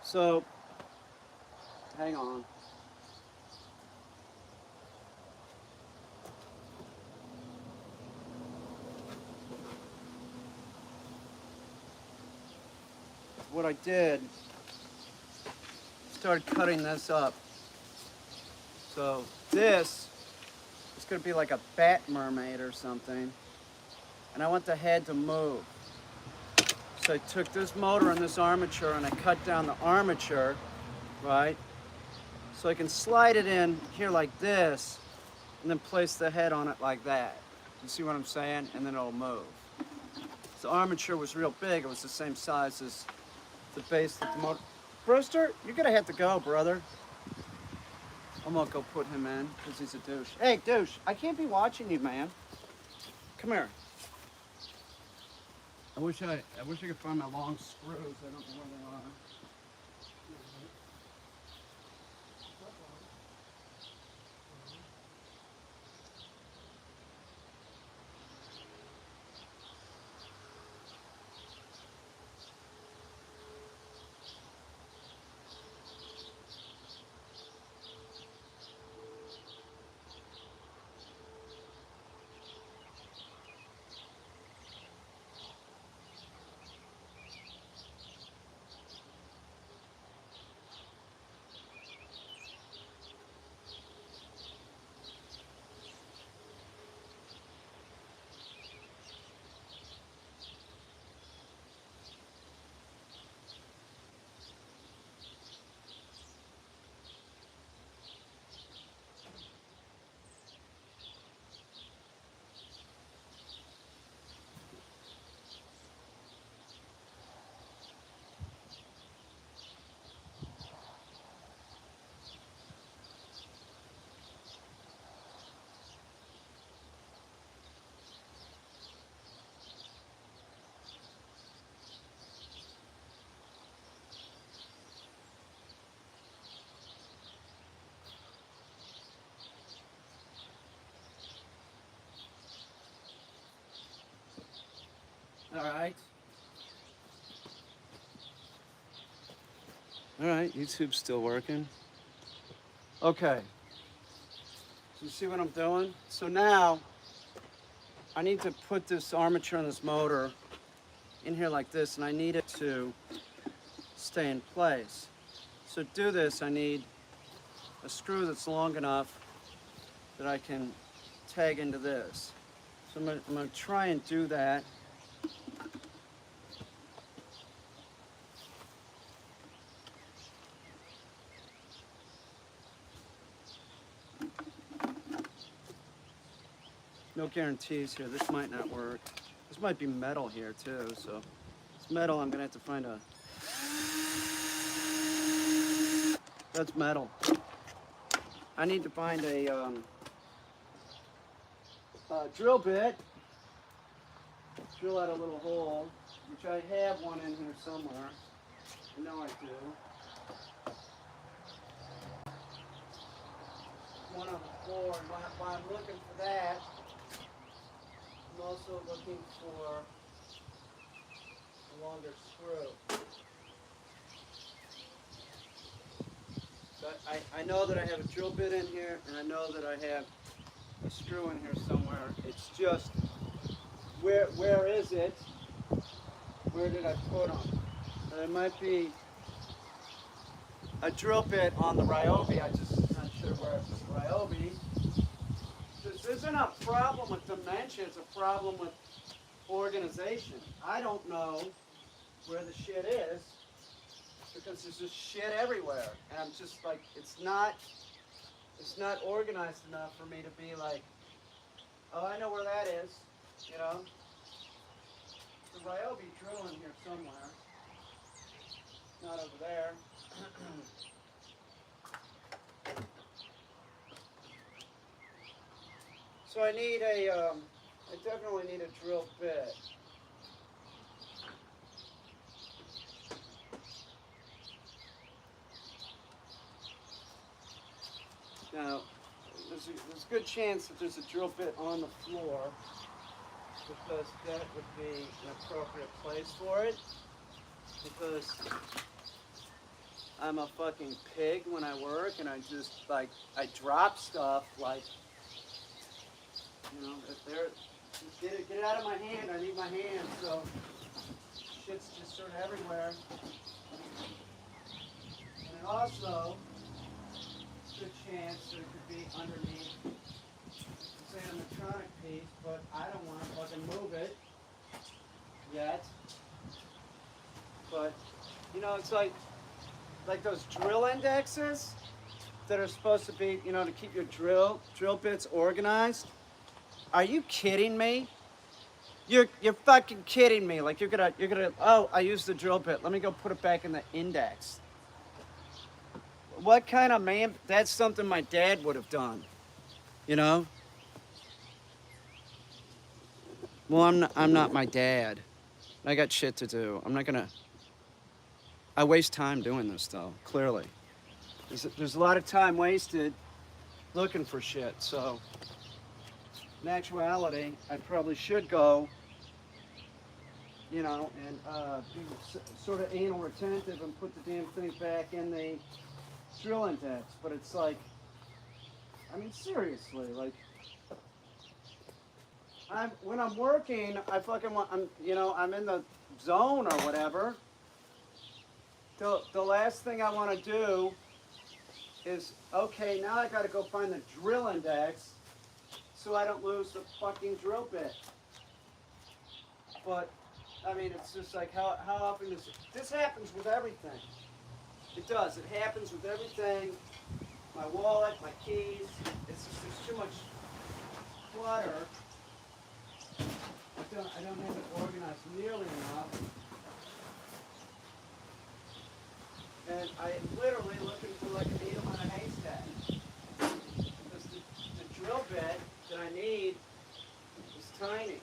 So, hang on. What I did, started cutting this up. So this is going to be like a bat mermaid or something. And I want the head to move. So I took this motor and this armature and I cut down the armature, right? So I can slide it in here like this and then place the head on it like that. You see what I'm saying? And then it'll move. The armature was real big. It was the same size as the base of the motor. Brewster, you're gonna have to go, brother. I'm gonna go put him in because he's a douche. Hey, douche, I can't be watching you, man. Come here. I wish I could find my long screws. I don't know where they are. All right. All right, YouTube's still working. Okay. So you see what I'm doing? So now I need to put this armature and this motor in here like this, and I need it to stay in place. So to do this, I need a screw that's long enough that I can tag into this. So I'm gonna try and do that. No guarantees here. This might not work. This might be metal here too, so it's metal. I'm gonna have to find a... That's metal. I need to find a drill bit, drill out a little hole, which I have one in here somewhere. I know I do. One on the floor, and while I'm looking for that, I'm also looking for a longer screw. So I know that I have a drill bit in here, and I know that I have a screw in here somewhere. It's just, where is it? Where did I put them? There might be a drill bit on the Ryobi. I just not sure where it's the Ryobi. This isn't a problem with dementia, it's a problem with organization. I don't know where the shit is because there's just shit everywhere. And I'm just like, it's not organized enough for me to be like, oh, I know where that is, you know? The Ryobi drill in here somewhere. Not over there. So I need I definitely need a drill bit. Now, there's a good chance that there's a drill bit on the floor because that would be an appropriate place for it. Because I'm a fucking pig when I work, and I just like I drop stuff like, if they're just get it out of my hand. I need my hand, so shit's just sort of everywhere. And it also, good chance that it could be underneath, say, an electronic piece, but I don't want to fucking move it yet. But it's like those drill indexes that are supposed to be, to keep your drill bits organized. Are you kidding me? You're fucking kidding me. Like you're gonna oh, I used the drill bit. Let me go put it back in the index. What kind of man? That's something my dad would have done. You know? Well, I'm not my dad. I got shit to do. I'm not gonna. I waste time doing this though. Clearly, there's a lot of time wasted looking for shit. So, in actuality, I probably should go. And be sort of anal retentive and put the damn thing back in the drill index. But it's like, I mean, seriously, like, when I'm working, I fucking want, I'm in the zone or whatever. The last thing I want to do is, okay, now I got to go find the drill index so I don't lose the fucking drill bit. But, I mean, it's just like, how often does this happens with everything. It does. It happens with everything. My wallet, my keys. It's just, there's too much clutter. I don't have it organized nearly enough. And I am literally looking for like a needle in a haystack. Because the drill bit that I need is tiny.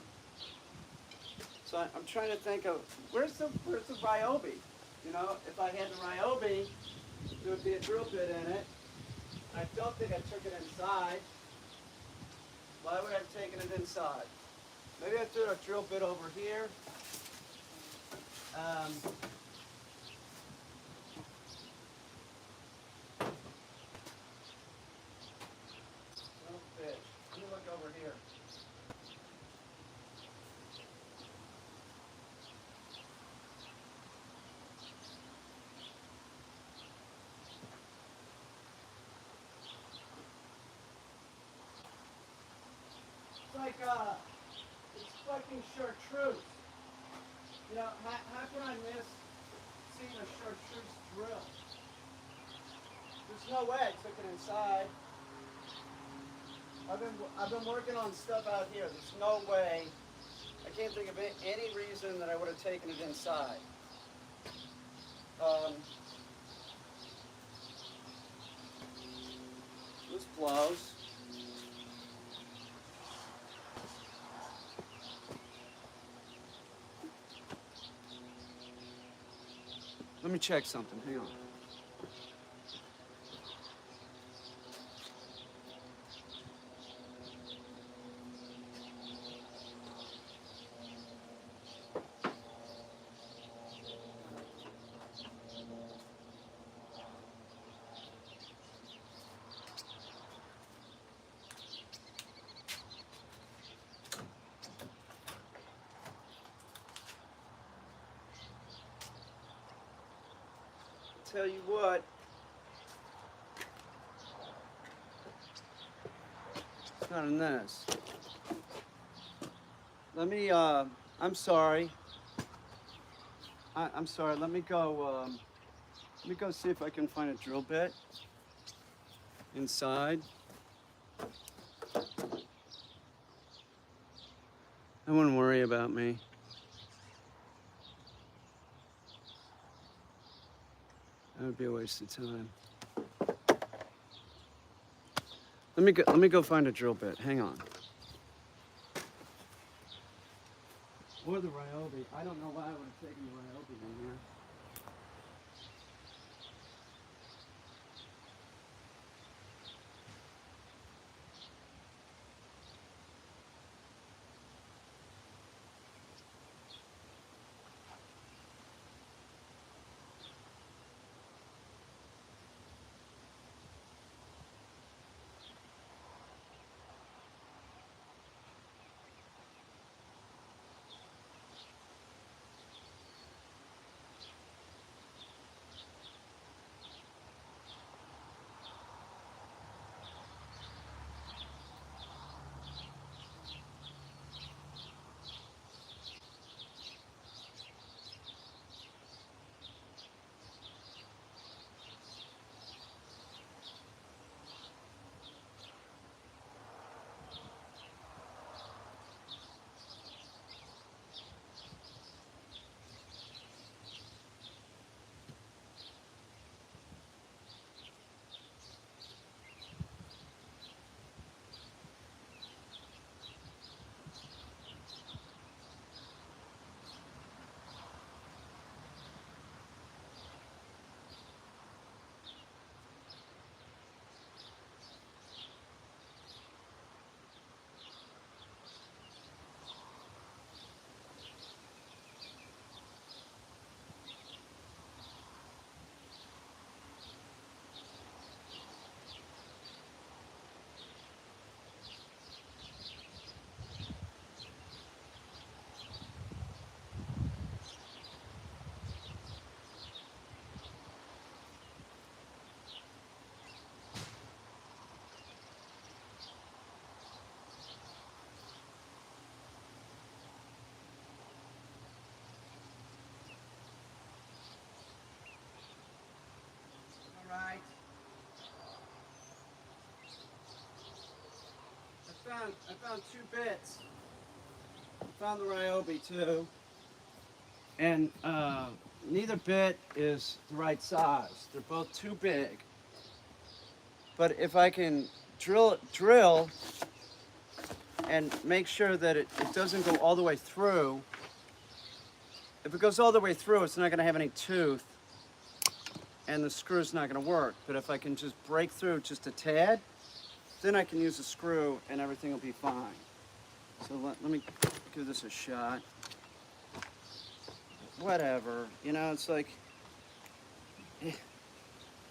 So I'm trying to think of where's the Ryobi? If I had the Ryobi, there would be a drill bit in it. I don't think I took it inside. Why would I have taken it inside? Maybe I threw a drill bit over here. No fish. Let me look over here. It's fucking chartreuse. How can I miss seeing a chartreuse drill? There's no way I took it inside. I've been working on stuff out here. There's no way. I can't think of any reason that I would have taken it inside. This blows. Let me check something. Hang on. Tell you what, it's not in this. Let me, I'm sorry. I'm sorry, let me go see if I can find a drill bit inside. I wouldn't worry about me. That would be a waste of time. Let me go find a drill bit. Hang on. Or the Ryobi. I don't know why I would have taken the Ryobi in here. found two bits. I found the Ryobi too, and neither bit is the right size. They're both too big. But if I can drill and make sure that it doesn't go all the way through. If it goes all the way through, it's not going to have any tooth, and the screw's not going to work. But if I can just break through just a tad, then I can use a screw and everything will be fine. So let me give this a shot. Whatever, you know, it's like,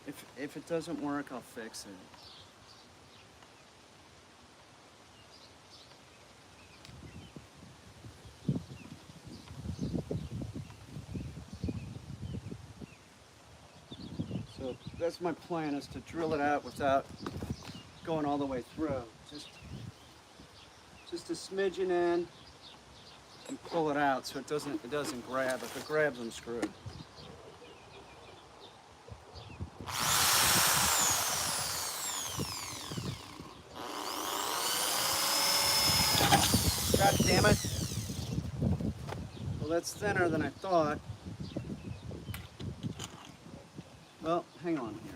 if it doesn't work, I'll fix it. So that's my plan, is to drill it out without going all the way through. Just a smidgen in and pull it out so it doesn't grab. If it grabs, I'm screwed. God damn it. Well, that's thinner than I thought. Well, hang on here.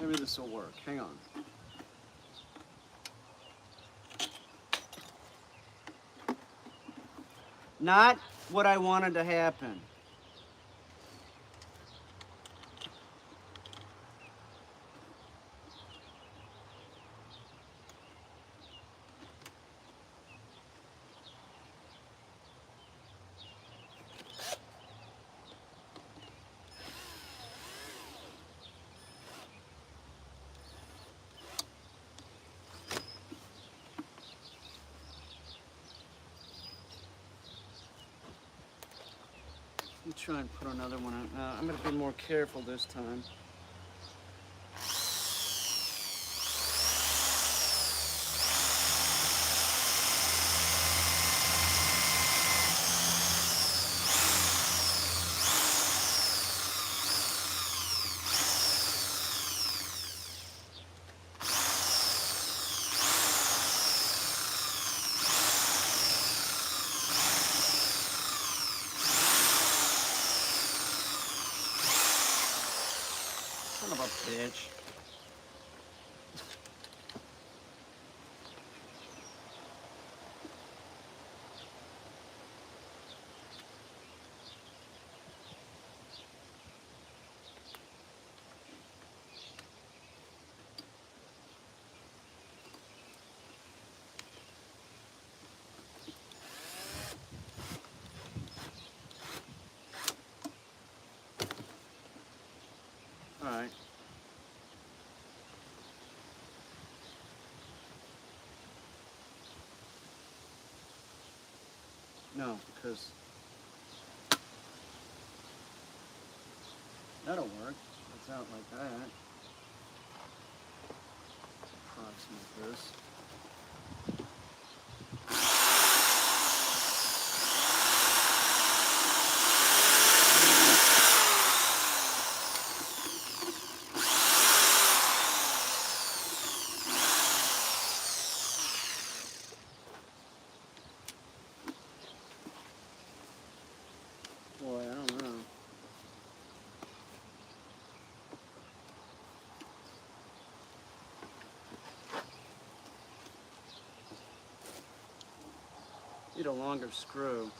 Maybe this will work. Hang on. Not what I wanted to happen. Let me try and put another one on. I'm going to be more careful this time. Son of a bitch. All right. No, because that'll work. It's out like that. Approximate this. Boy, I don't know. Need a longer screw,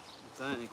I think.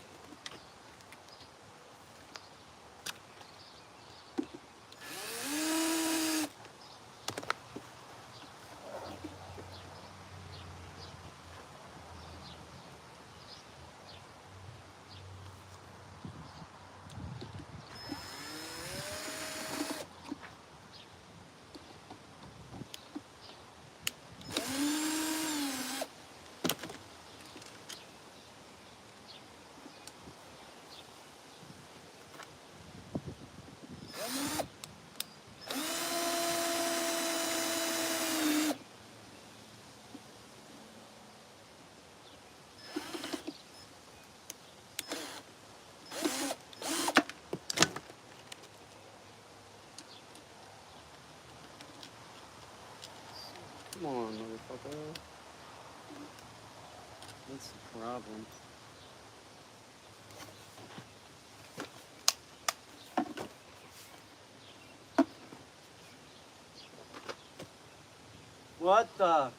Come on, motherfucker. That's the problem. What the?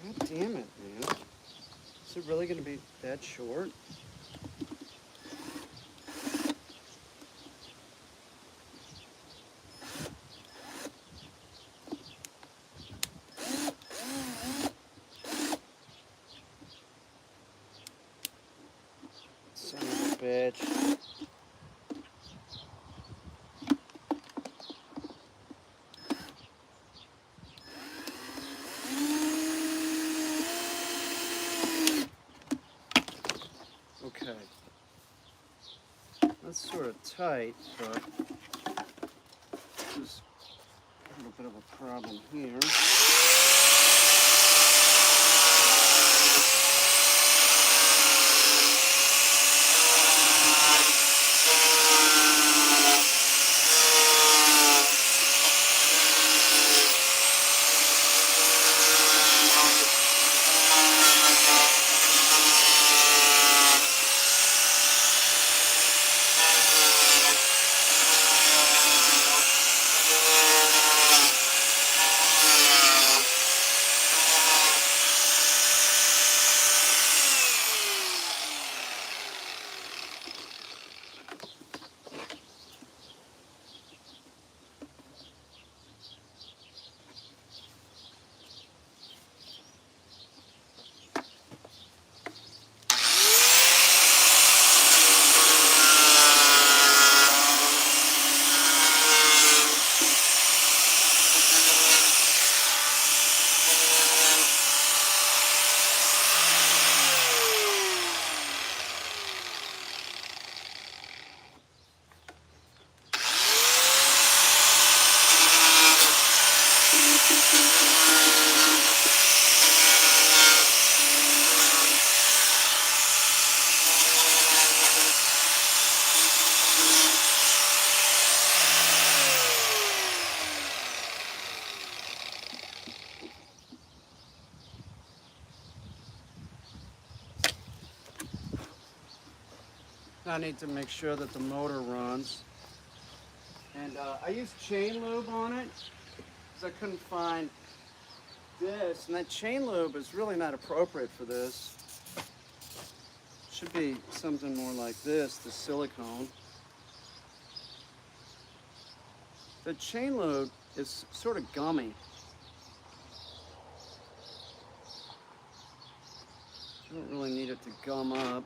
God damn it, man. Is it really going to be that short? Son of a bitch. Okay. That's sort of tight, but there's a little bit of a problem here. I need to make sure that the motor runs. And I used chain lube on it because I couldn't find this. And that chain lube is really not appropriate for this. Should be something more like this, the silicone. The chain lube is sort of gummy. I don't really need it to gum up.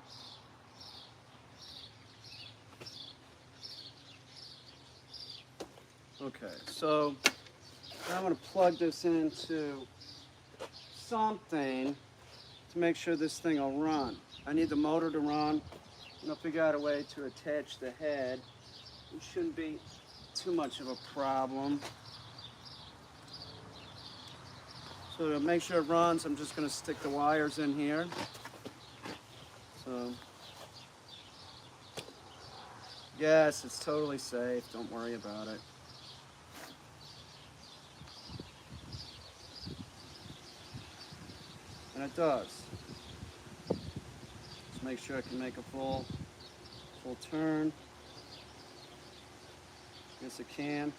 Okay, so now I'm going to plug this into something to make sure this thing will run. I need the motor to run, and I'll figure out a way to attach the head. It shouldn't be too much of a problem. So to make sure it runs, I'm just going to stick the wires in here. So Yes, it's totally safe. Don't worry about it. And it does. Just make sure I can make a full turn. Yes, it can.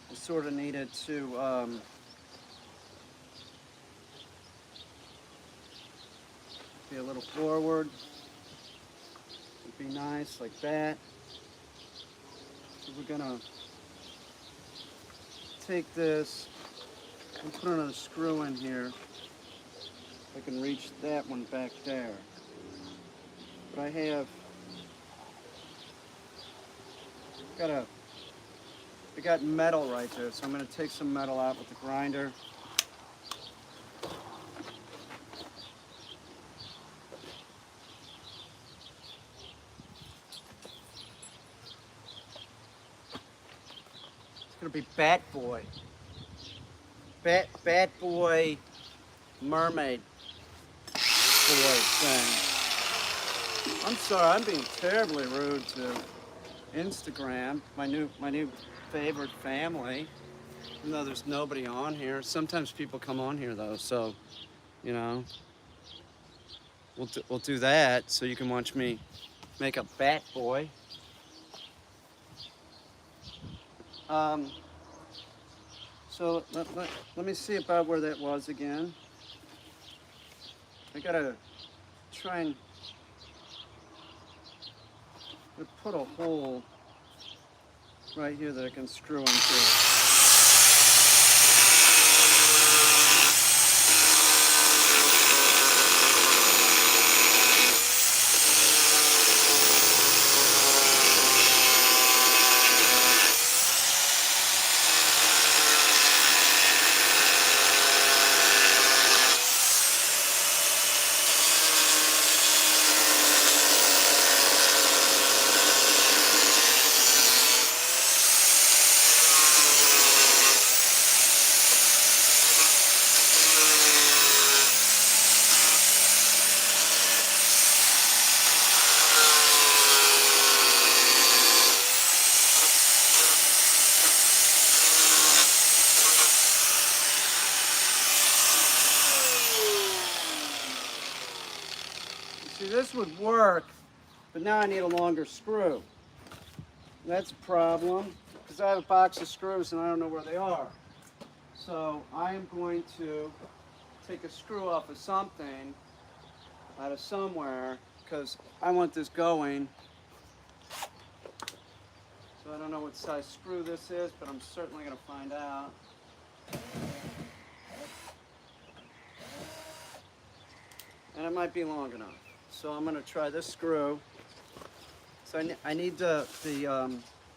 I sort of needed to be a little forward. Would be nice, like that. So we're gonna take this and put another screw in here. I can reach that one back there. But I got metal right there, so I'm gonna take some metal out with the grinder. It's gonna be Bat Boy. Bat Boy mermaid boy thing. I'm sorry, I'm being terribly rude to Instagram, my new favorite family. Even though there's nobody on here. Sometimes people come on here though, so you know, we'll do that so you can watch me make a Bat Boy. So let me see about where that was again. I gotta try and put a hole right here that I can screw into. See, this would work, but now I need a longer screw. That's a problem, because I have a box of screws and I don't know where they are. So I am going to take a screw off of something, out of somewhere, because I want this going. So I don't know what size screw this is, but I'm certainly going to find out. And it might be long enough. So I'm going to try this screw. So I need the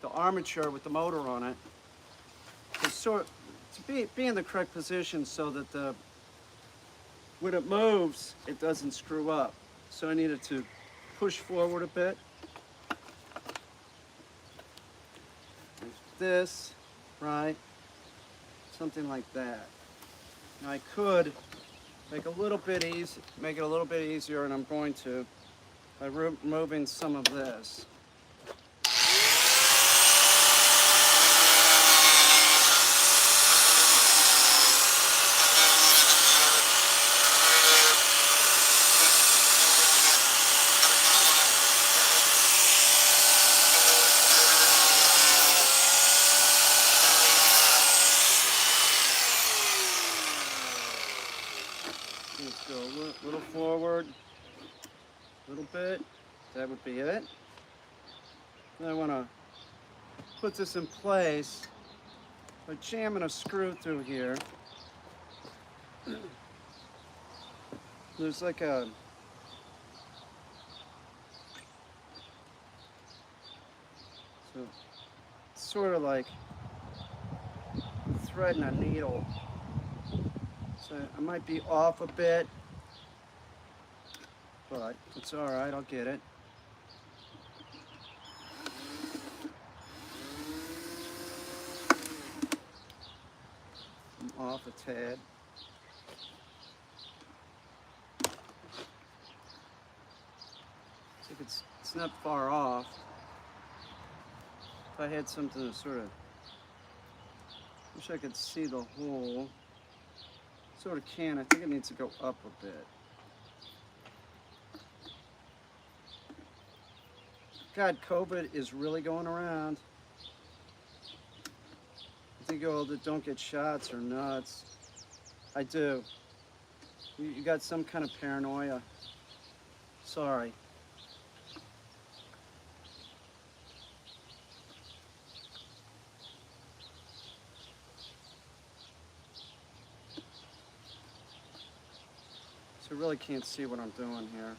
armature with the motor on it to be in the correct position so that when it moves, it doesn't screw up. So I needed to push forward a bit. Like this, right? Something like that. Now I could make it a little bit easier, and I'm going to by removing some of this. Let's go a little forward, a little bit. That would be it. Then I want to put this in place by jamming a screw through here. There's like a sort of like threading a needle. So I might be off a bit, but it's all right, I'll get it. I'm off a tad. See if it's It's not far off. If I had something to sort of, wish I could see the hole. Sort of can. I think it needs to go up a bit. God, COVID is really going around. I think all that don't get shots are nuts. I do. You got some kind of paranoia. Sorry. So I really can't see what I'm doing here.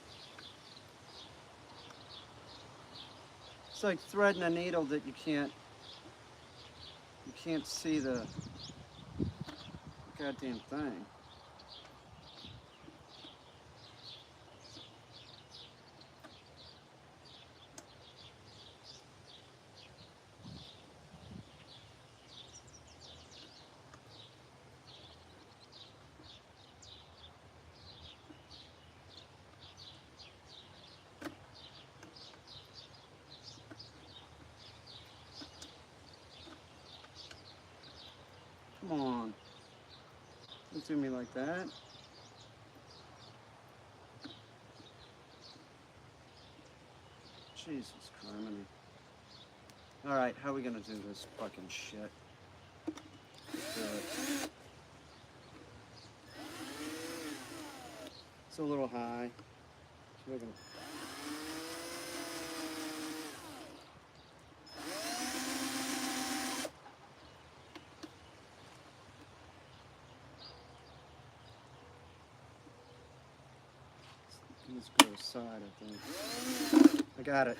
It's like threading a needle that you can't see the goddamn thing. Come on. Don't do me like that. Jesus criminy. Alright, how are we gonna do this fucking shit? Let's do it. It's a little high. So we're gonna... Let's go aside, I think. I got it.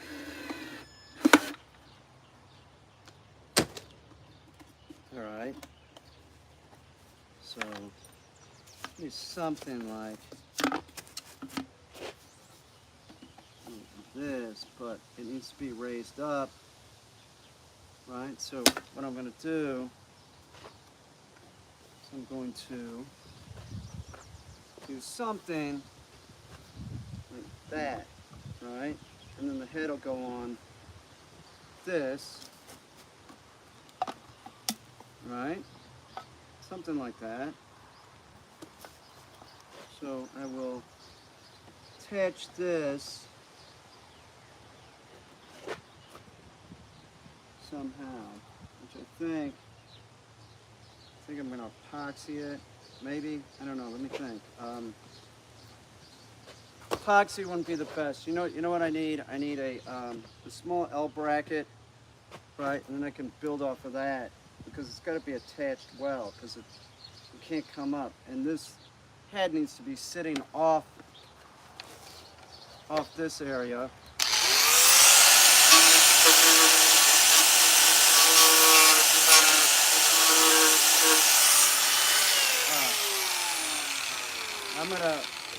Alright. So, maybe something like this, but it needs to be raised up. Right? So, what I'm going to do is I'm going to do something like that, right? And then the head will go on this, right? Something like that. So I will attach this somehow, which I think I'm going to epoxy it. Maybe, I don't know. Let me think. Epoxy wouldn't be the best. You know what I need? I need a small L bracket, right? And then I can build off of that because it's got to be attached well because it can't come up. And this head needs to be sitting off this area.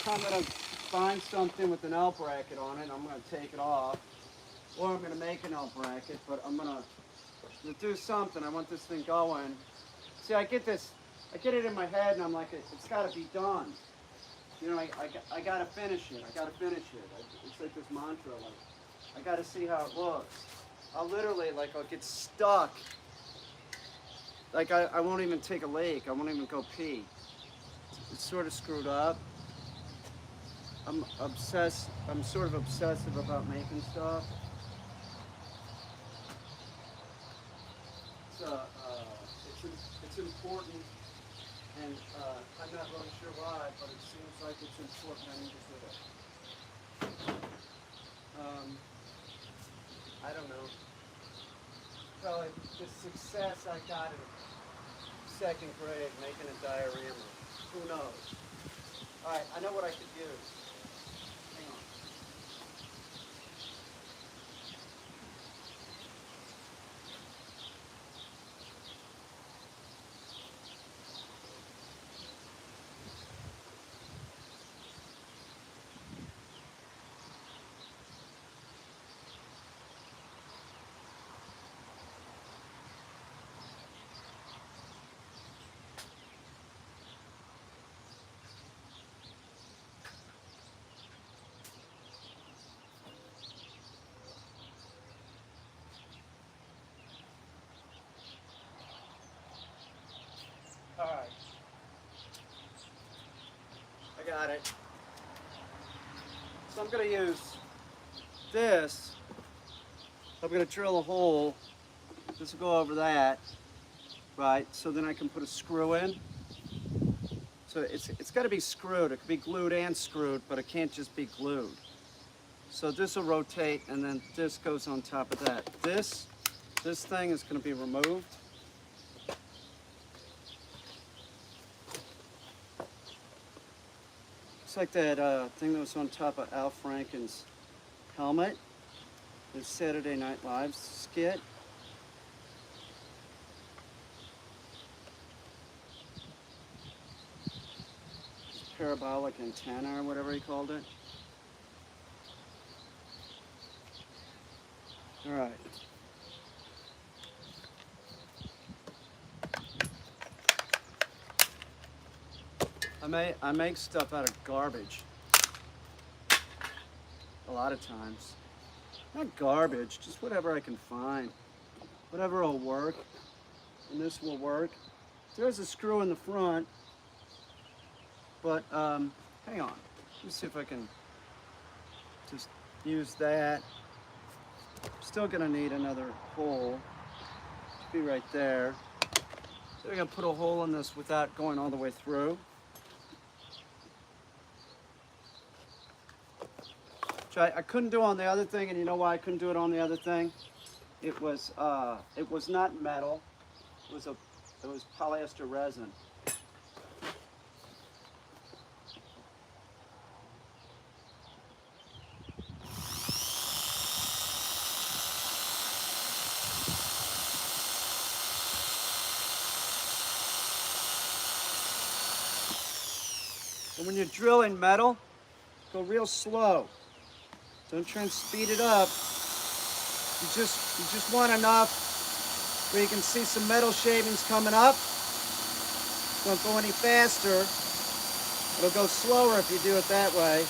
I'm gonna find something with an L bracket on it. I'm gonna take it off, or I'm gonna make an L bracket. But I'm gonna do something. I want this thing going. See, I get it in my head, and I'm like, it's got to be done. You know, I gotta finish it. I gotta finish it. It's like this mantra. Like, I gotta see how it looks. I'll literally I'll get stuck. Like I won't even take a leak. I won't even go pee. It's sort of screwed up. I'm sort of obsessive about making stuff. It's important, and I'm not really sure why, but it seems like it's important. I need to do it. I don't know. Probably the success I got in second grade making a diorama. Who knows? All right, I know what I could use. Hang on. I got it. So I'm going to use this. I'm going to drill a hole. This will go over that, right? So then I can put a screw in. So it's got to be screwed. It could be glued and screwed, but it can't just be glued. So this will rotate, and then this goes on top of that. This thing is going to be removed. It's like that thing that was on top of Al Franken's helmet, the Saturday Night Live skit. Parabolic antenna or whatever he called it. All right. I make stuff out of garbage. A lot of times. Not garbage, just whatever I can find. Whatever will work. And this will work. There's a screw in the front. But, hang on. Let me see if I can just use that. Still gonna need another hole. Should be right there. So we're gonna put a hole in this without going all the way through. Which I couldn't do on the other thing, and you know why I couldn't do it on the other thing? It was not metal. It was polyester resin. And when you're drilling metal, go real slow. Don't try and speed it up. You just want enough where you can see some metal shavings coming up. Don't go any faster. It'll go slower if you do it that way.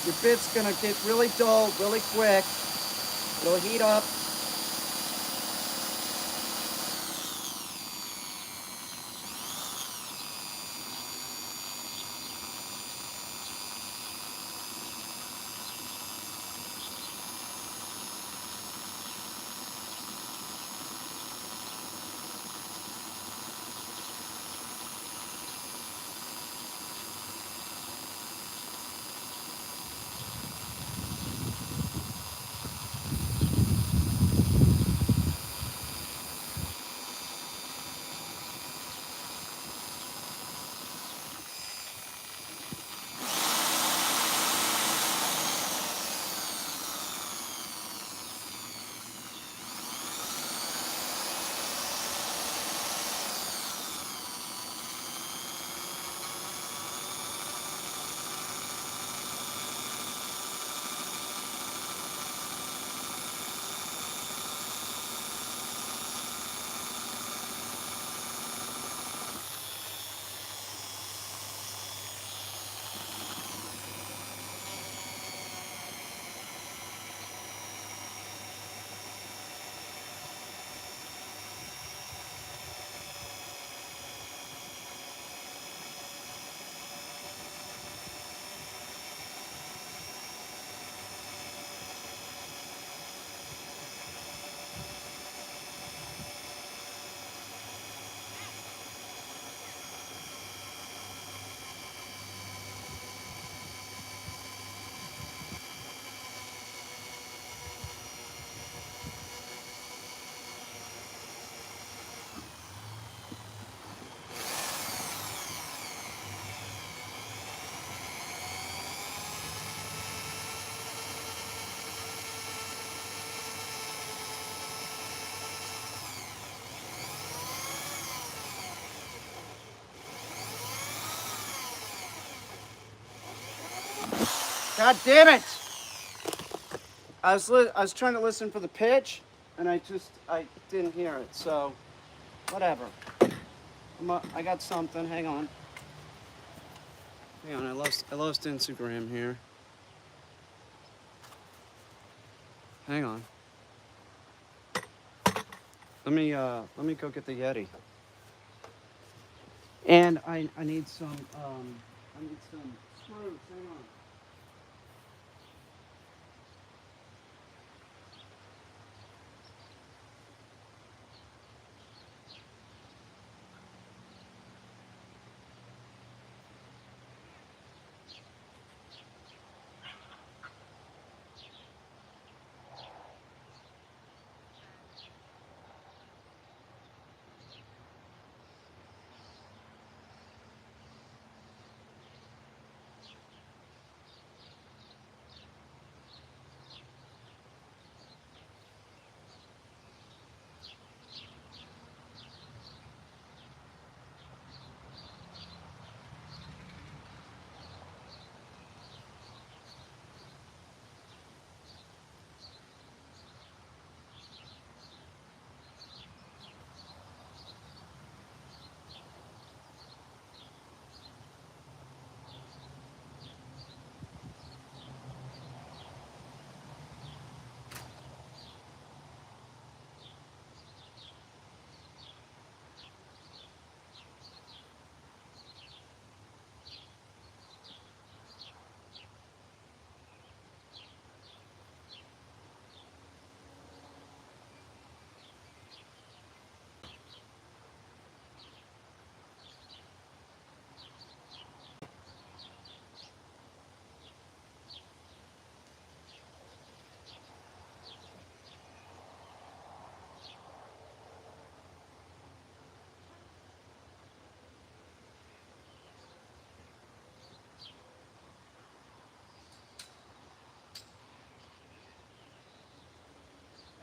Your bit's gonna get really dull really quick. It'll heat up. God damn it! I was trying to listen for the pitch, and I didn't hear it. So, whatever. I got something. Hang on. Hang on. I lost Instagram here. Hang on. Let me go get the Yeti. And I need some I need some screws. Hang on.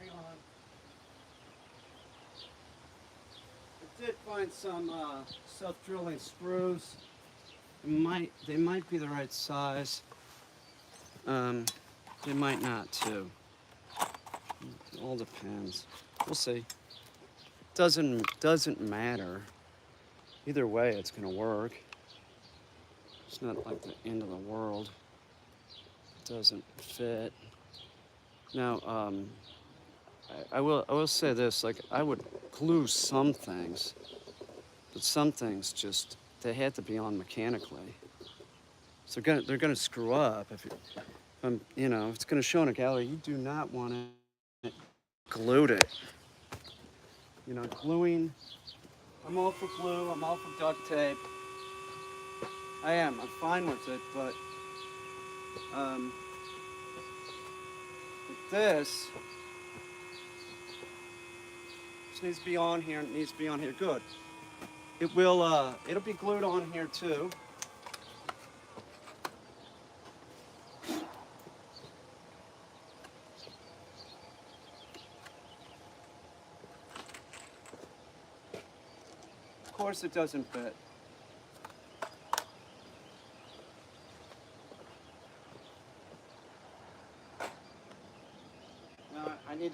Hang on. I did find some self-drilling screws. They might be the right size. They might not too. It all depends. We'll see. Doesn't matter. Either way, it's gonna work. It's not like the end of the world. It doesn't fit. Now, I will say this, like, I would glue some things, but some things just, they had to be on mechanically. So they're gonna screw up if you know, it's gonna show in a gallery. You do not want to glue it. You know, gluing, I'm all for glue, I'm all for duct tape. I'm fine with it, but with this needs to be on here, and it needs to be on here. Good. It'll be glued on here too. Of course it doesn't fit. Now I need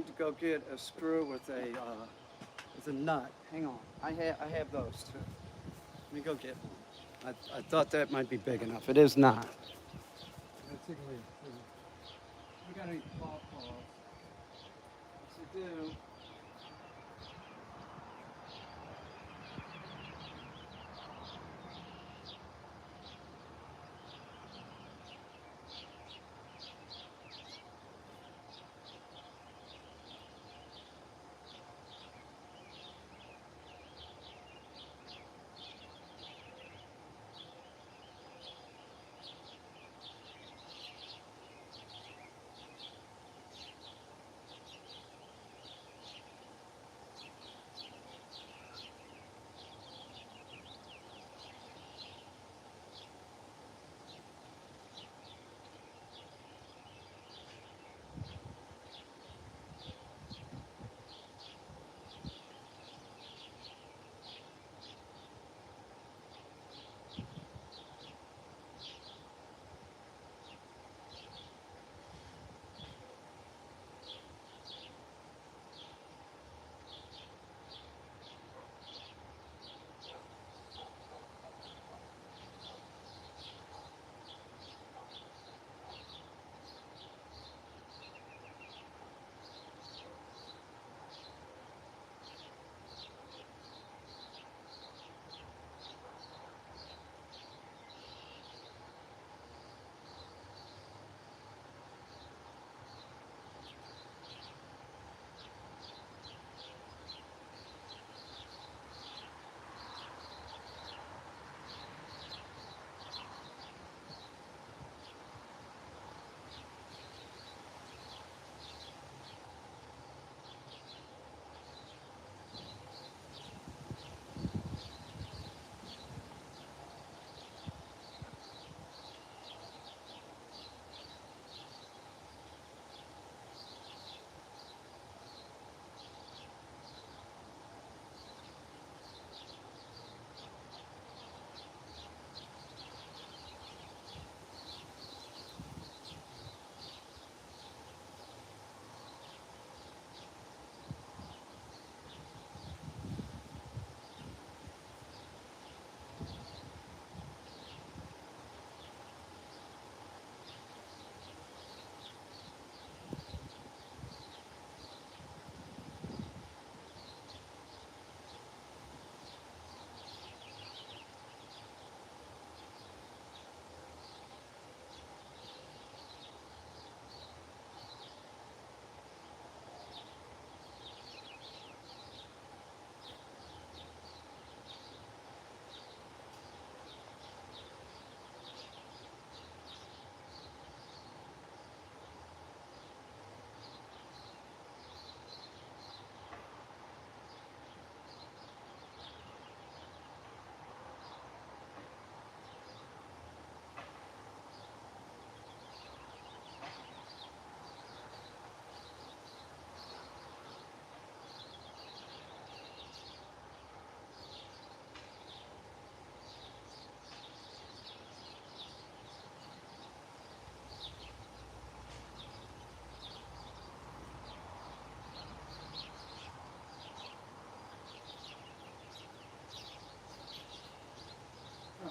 to go get a screw with a nut. Hang on. I have those too. Let me go get one. I thought that might be big enough. It is not. We got any pawpaws? Yes, I do.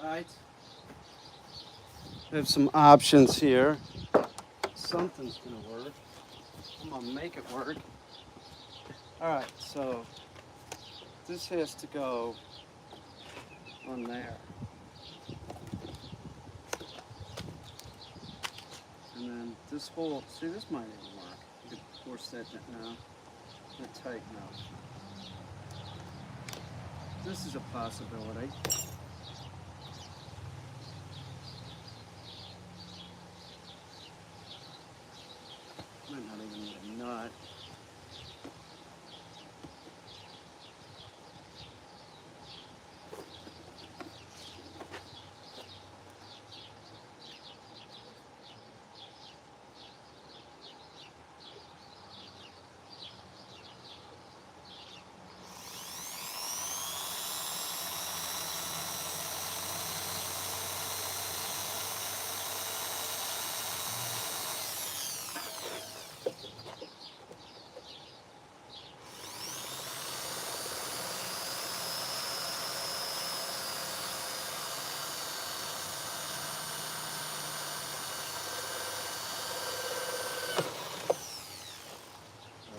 Alright. I have some options here. Something's gonna work. I'm gonna make it work. Alright, so this has to go on there. And then this whole, see, this might even work. You could force that now. That tighten up. This is a possibility. Might not even need a nut.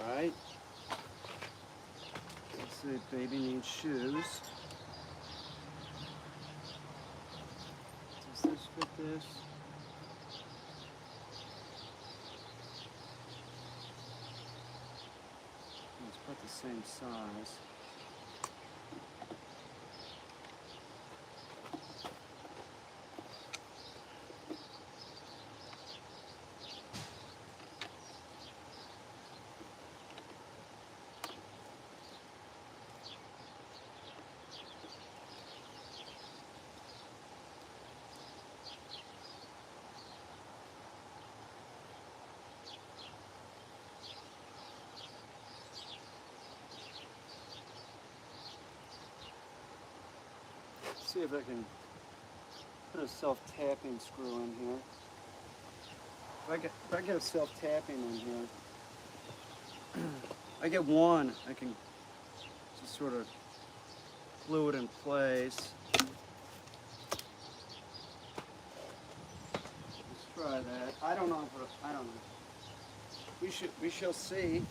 Alright. Let's see, baby needs shoes. Does this fit this? It's about the same size. See if I can put a self-tapping screw in here. If I get a self-tapping in here, I get one, I can just sort of glue it in place. Let's try that. I don't know if I don't know. We shall see.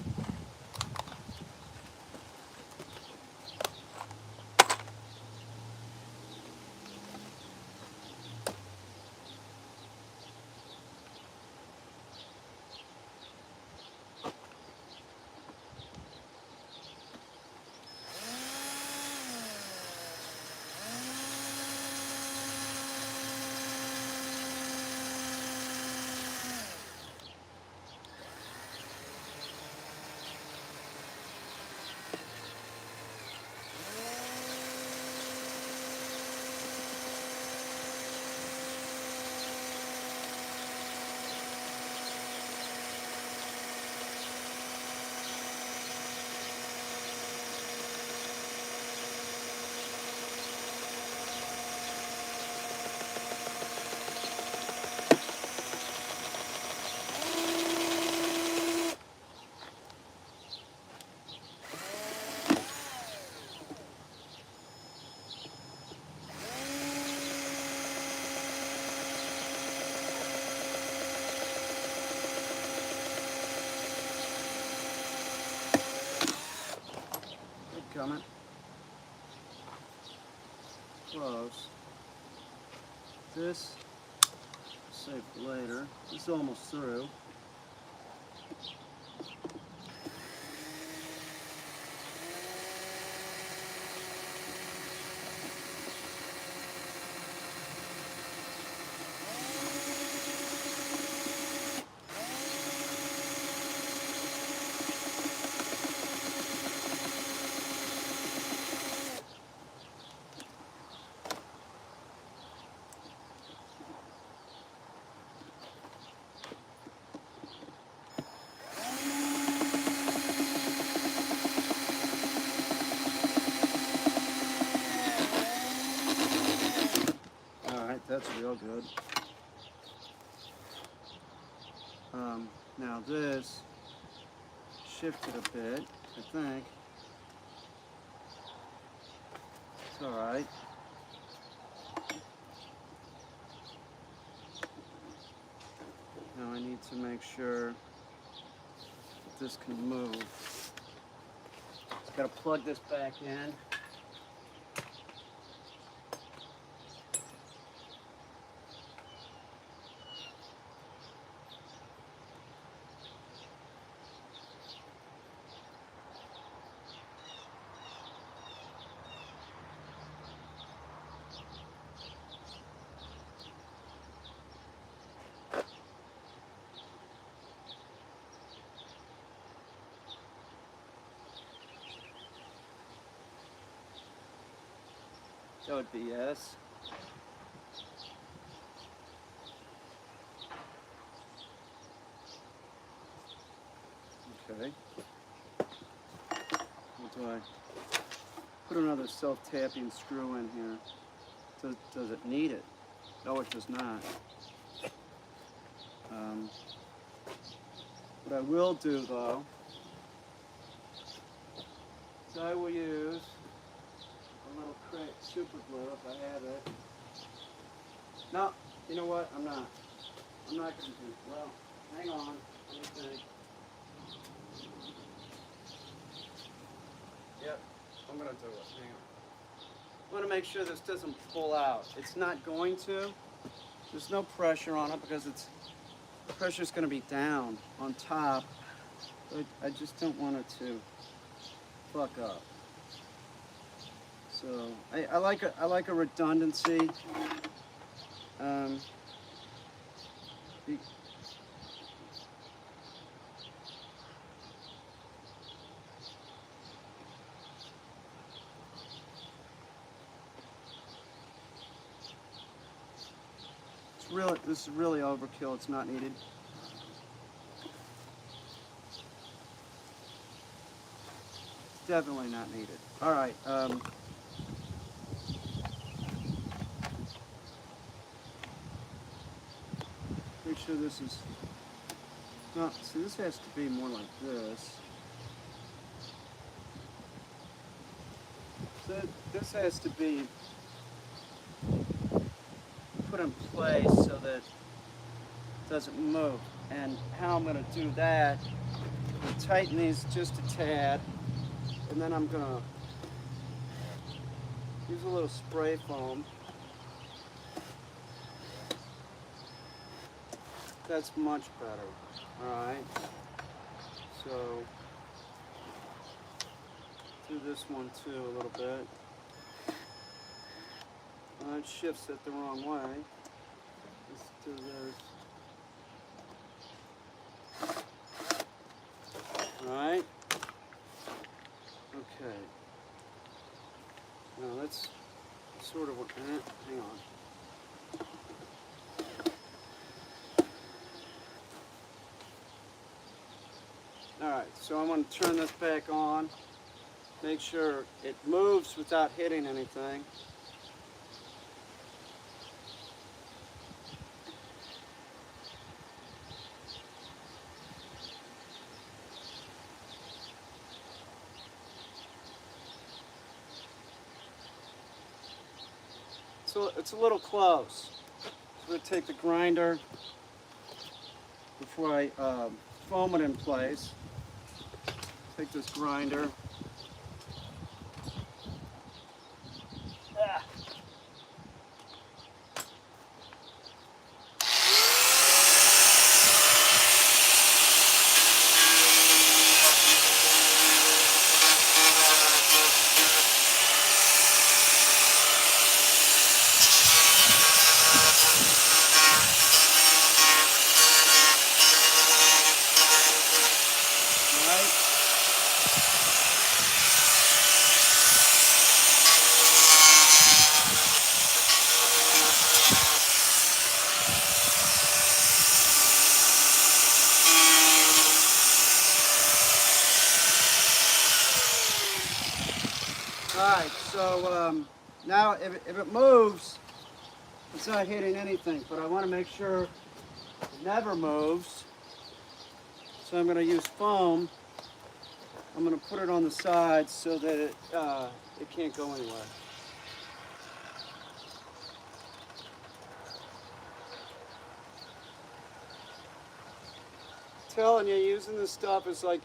Coming. Close. This, save for later. This is almost through. That's real good. Now this shifted a bit, I think. It's all right. need to make sure that this can move. Just got to plug this back in. That would be yes. Okay. What do I put another self-tapping screw in here? Does it need it? No, it does not. What I will do though is I will use a little crack super glue if I have it. No, you know what? I'm not going to do it. Well, hang on. Let me think. Yep, I'm going to do it. Hang on. I want to make sure this doesn't pull out. It's not going to. There's no pressure on it because the pressure's going to be down on top. But I just don't want it to fuck up. So I like a redundancy. This is really overkill. It's not needed. It's definitely not needed. All right. Make sure this is. No, see, this has to be more like this. So this has to be put in place so that it doesn't move. And how I'm going to do that, I'm tighten these just a tad, and then I'm going to use a little spray foam. That's much better. All right. So do this one too a little bit. It shifts it the wrong way. Let's do this. All right. Okay. Now let's sort of hang on. All right, so I'm going to turn this back on, make sure it moves without hitting anything. So it's a little close. So I'm going to take the grinder before I foam it in place. Take this grinder. Alright, so now if it moves, it's not hitting anything, but I want to make sure it never moves. So I'm going to use foam. I'm going to put it on the sides so that it can't go anywhere. telling you, using this stuff is like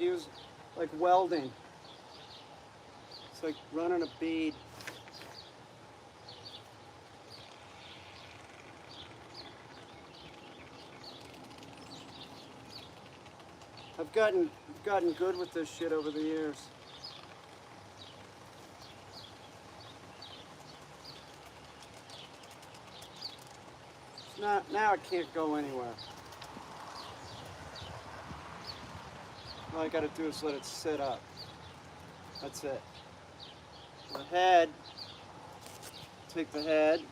welding. It's like running a bead. I've gotten good with this shit over the years. Now I can't go anywhere. All I gotta do is let it sit up. That's it. The head, take the head.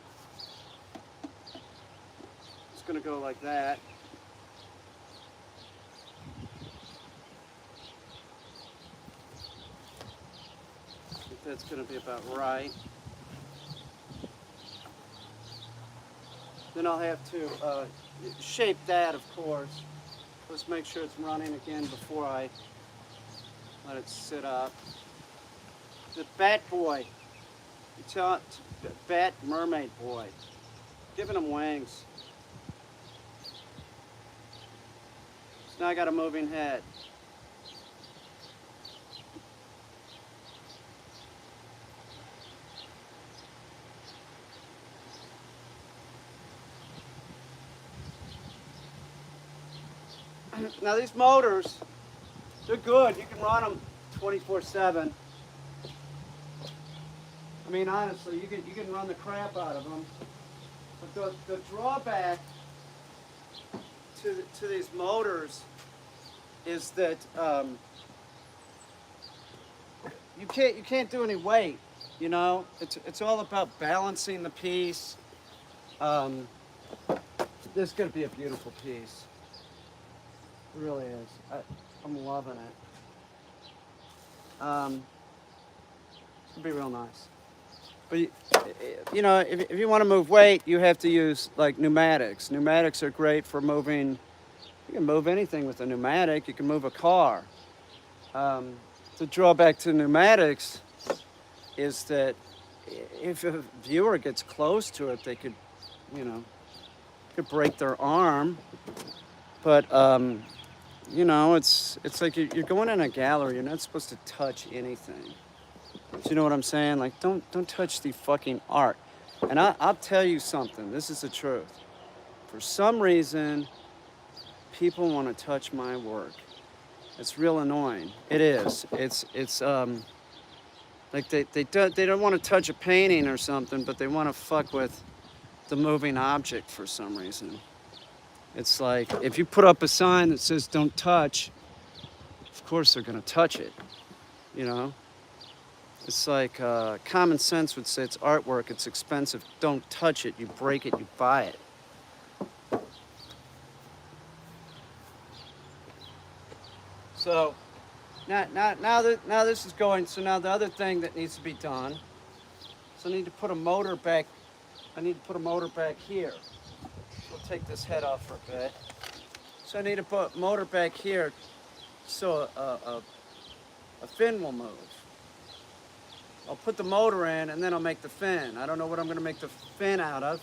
It's gonna go like that. I think that's gonna be about right. Then I'll have to shape that, of course. Let's make sure it's running again before I let it sit up. The bat boy. You tell it, bat mermaid boy. Giving him wings. So now I got a moving head. Now these motors, they're good. You can run them 24/7. I mean, honestly, you can run the crap out of them. But the drawback to these motors is that you can't do any weight. You know, it's all about balancing the piece. This is gonna be a beautiful piece. It really is. I'm loving it. It's gonna be real nice. But you know, if you want to move weight, you have to use like pneumatics. Pneumatics are great for moving. You can move anything with a pneumatic. You can move a car. The drawback to pneumatics is that if a viewer gets close to it, they could, you know, could break their arm. But you know, it's like you're going in a gallery. You're not supposed to touch anything. Do you know what I'm saying? Like, don't touch the fucking art. And I'll tell you something. This is the truth. For some reason, people want to touch my work. It's real annoying. It is. It's like they don't want to touch a painting or something, but they want to fuck with the moving object for some reason. It's like if you put up a sign that says "Don't touch," of course they're gonna touch it. You know. It's like common sense would say it's artwork, it's expensive. Don't touch it. You break it, you buy it. So now this is going. So now the other thing that needs to be done. So I need to put a motor back. I need to put a motor back here. We'll take this head off for a bit. So I need to put a motor back here, so a fin will move. I'll put the motor in and then I'll make the fin. I don't know what I'm going to make the fin out of,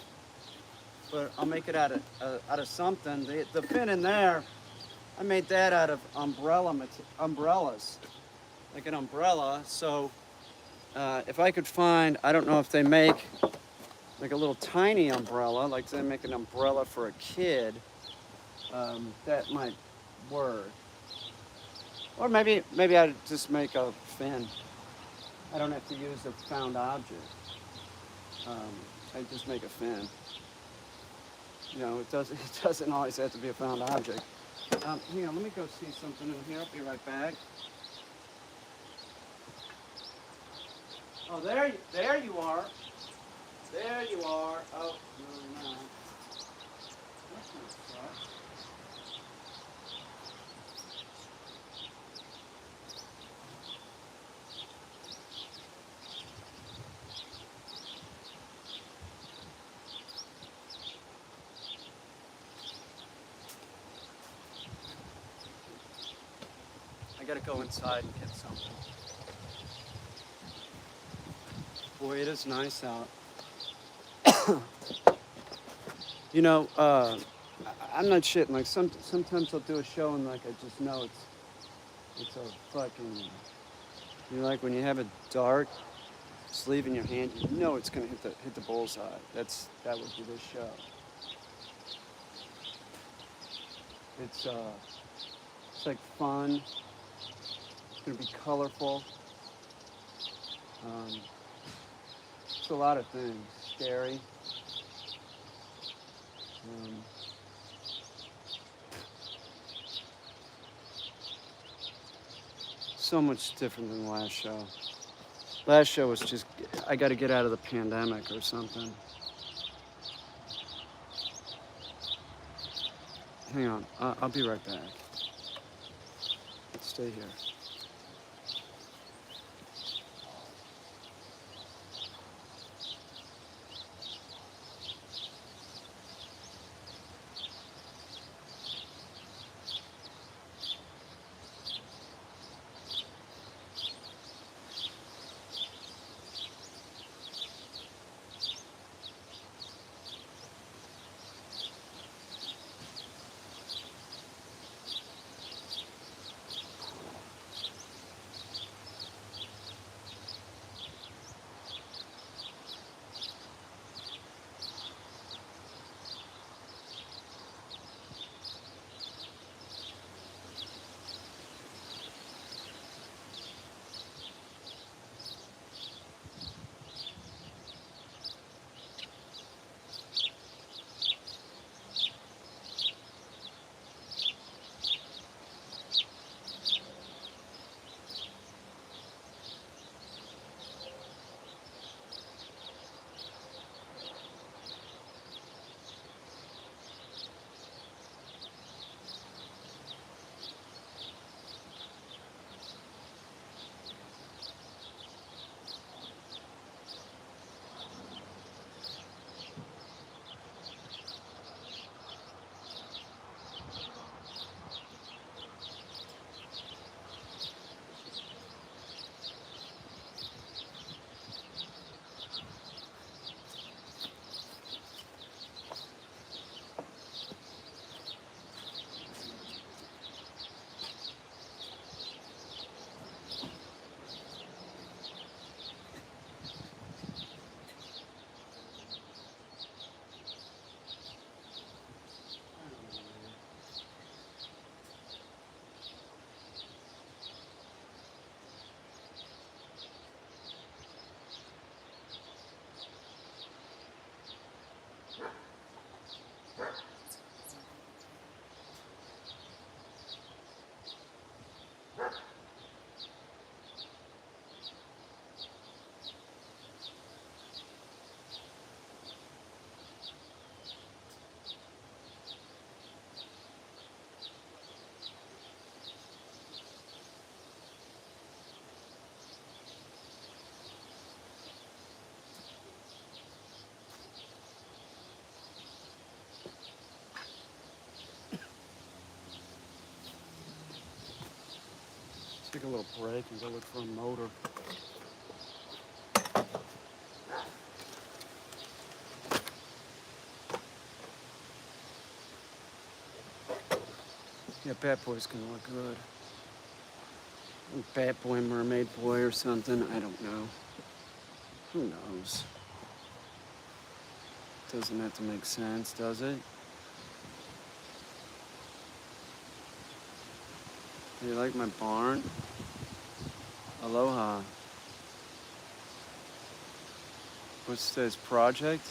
but I'll make it out of something. The fin in there, I made that out of umbrellas, like an umbrella. So if I could find, I don't know if they make like a little tiny umbrella, like they make an umbrella for a kid, that might work. Or maybe I'd just make a fin. I don't have to use a found object. I just make a fin. You know, it doesn't always have to be a found object. Hang on, let me go see something in here. I'll be right back. Oh, there you are. There you are. Oh, no, no. That's not suck. I gotta go inside and get something. Boy, it is nice out. You know, I'm not shitting. Like sometimes I'll do a show and like I just know it's a fucking. You know, like when you have a dart sleeve in your hand, you know it's gonna hit the bullseye. That would be this show. It's it's like fun. It's gonna be colorful. Um, it's a lot of things. Scary. Um, so much different than the last show. Last show was just, I got to get out of the pandemic or something. Hang on, I'll be right back. Stay here. Take a little break and go look for a motor. Yeah, Bat Boy's gonna look good. Bat Boy, Mermaid Boy or something, I don't know. Who knows? Doesn't have to make sense, does it? You like my barn? Aloha. What's today's project?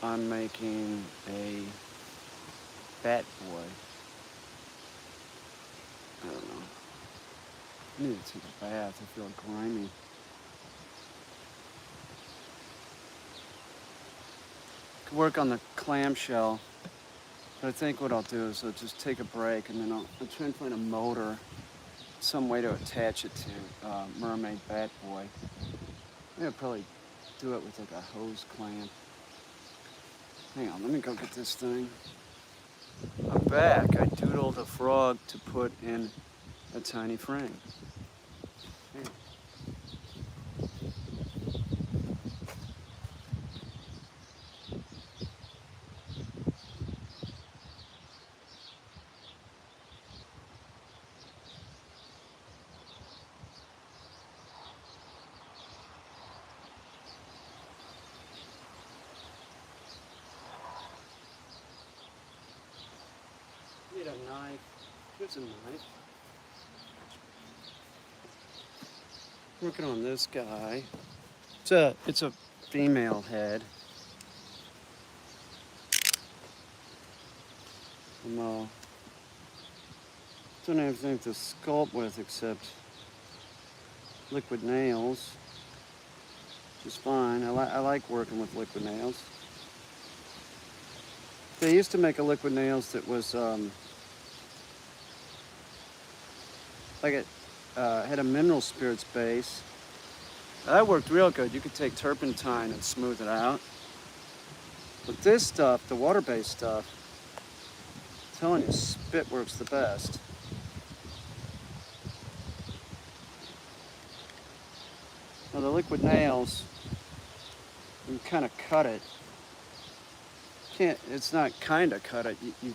I'm making a Bat Boy. I don't know. I need to take a bath. I feel grimy. Could work on the clamshell, but I think what I'll do is I'll just take a break and then I'll try and find a motor, some way to attach it to Mermaid Bat Boy. Maybe I'll probably do it with like a hose clamp. Hang on, let me go get this thing. I'm back. I doodled a frog to put in a tiny frame. Hang on. need a knife. Here's a knife. Working on this guy. It's a female head. Don't have anything to sculpt with except liquid nails, which is fine. I like working with liquid nails. They used to make a liquid nails that was like it had a mineral spirits base. That worked real good. You could take turpentine and smooth it out. But this stuff, the water-based stuff, I'm telling you, spit works the best. Now the liquid nails, you kind of cut it. It's not kind of cut it. You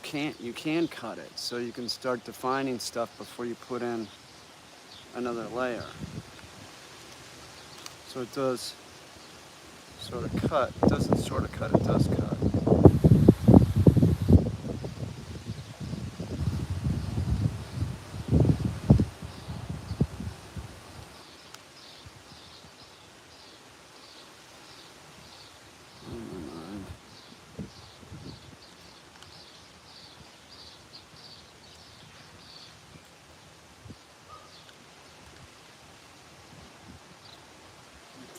can cut it, so you can start defining stuff before you put in another layer. So it does sort of cut. It doesn't sort of cut, it does cut.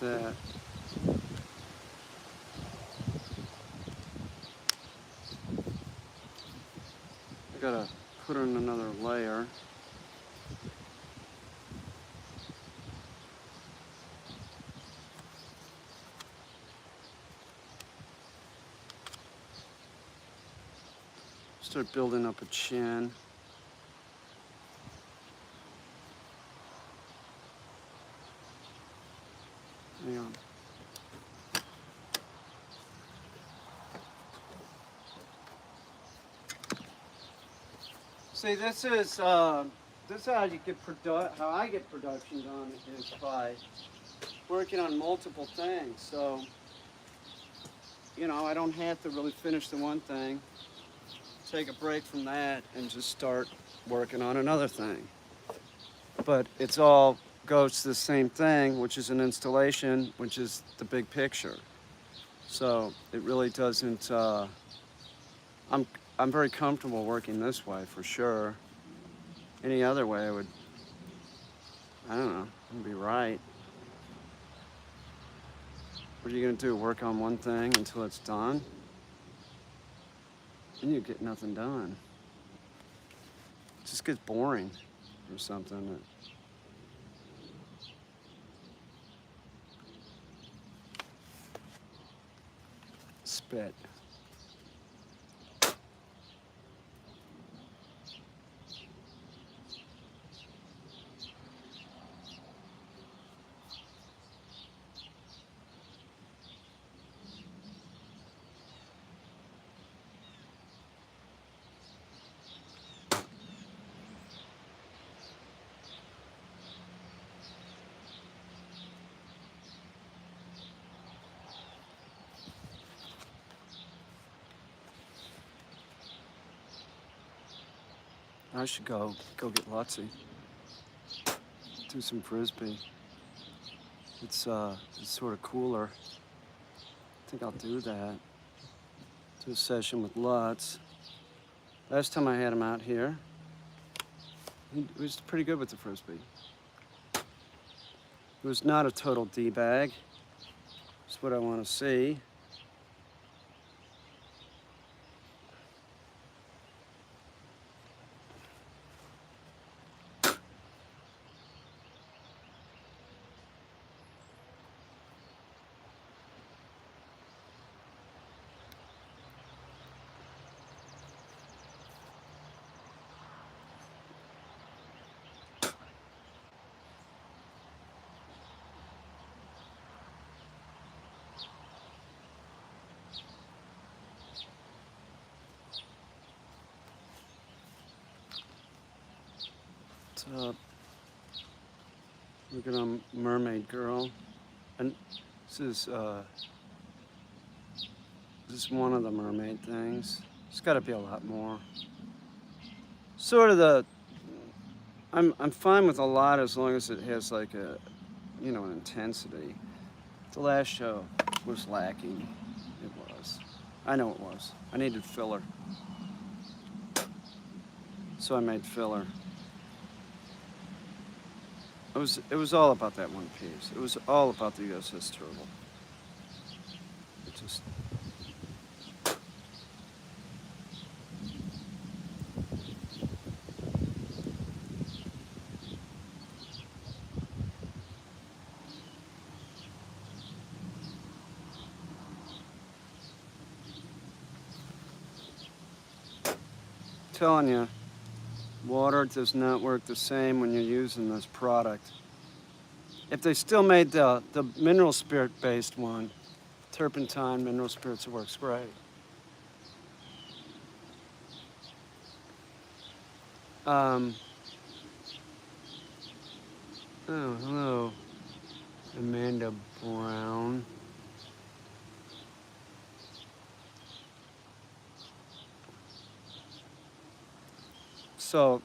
That. I gotta put in another layer. Start building up a chin. Hang on. See, this is how you get how I get production done is by working on multiple things. So, you know, I don't have to really finish the one thing, take a break from that, and just start working on another thing. But it's all goes to the same thing, which is an installation, which is the big picture. So it really doesn't. I'm very comfortable working this way for sure. Any other way, I don't know, it'd be right. What are you gonna do? Work on one thing until it's done? Then you get nothing done. It just gets boring or something. Spit. I should go get Lutsy. Do some frisbee. It's sort of cooler. I think I'll do that. Do a session with Lutz. Last time I had him out here, he was pretty good with the frisbee. It was not a total D-bag. That's what I want to see. What's up? Looking on Mermaid Girl, and this is one of the mermaid things. There's got to be a lot more. sort of the. I'm fine with a lot as long as it has like a, an intensity. The last show was lacking. It was. I know it was. I needed filler. So I made filler. It was all about that one piece. It was all about the USS Turtle. It just telling you, water does not work the same when you're using this product. If they still made the mineral spirit based one, turpentine mineral spirits, it works great. Oh, hello, Amanda Brown. So,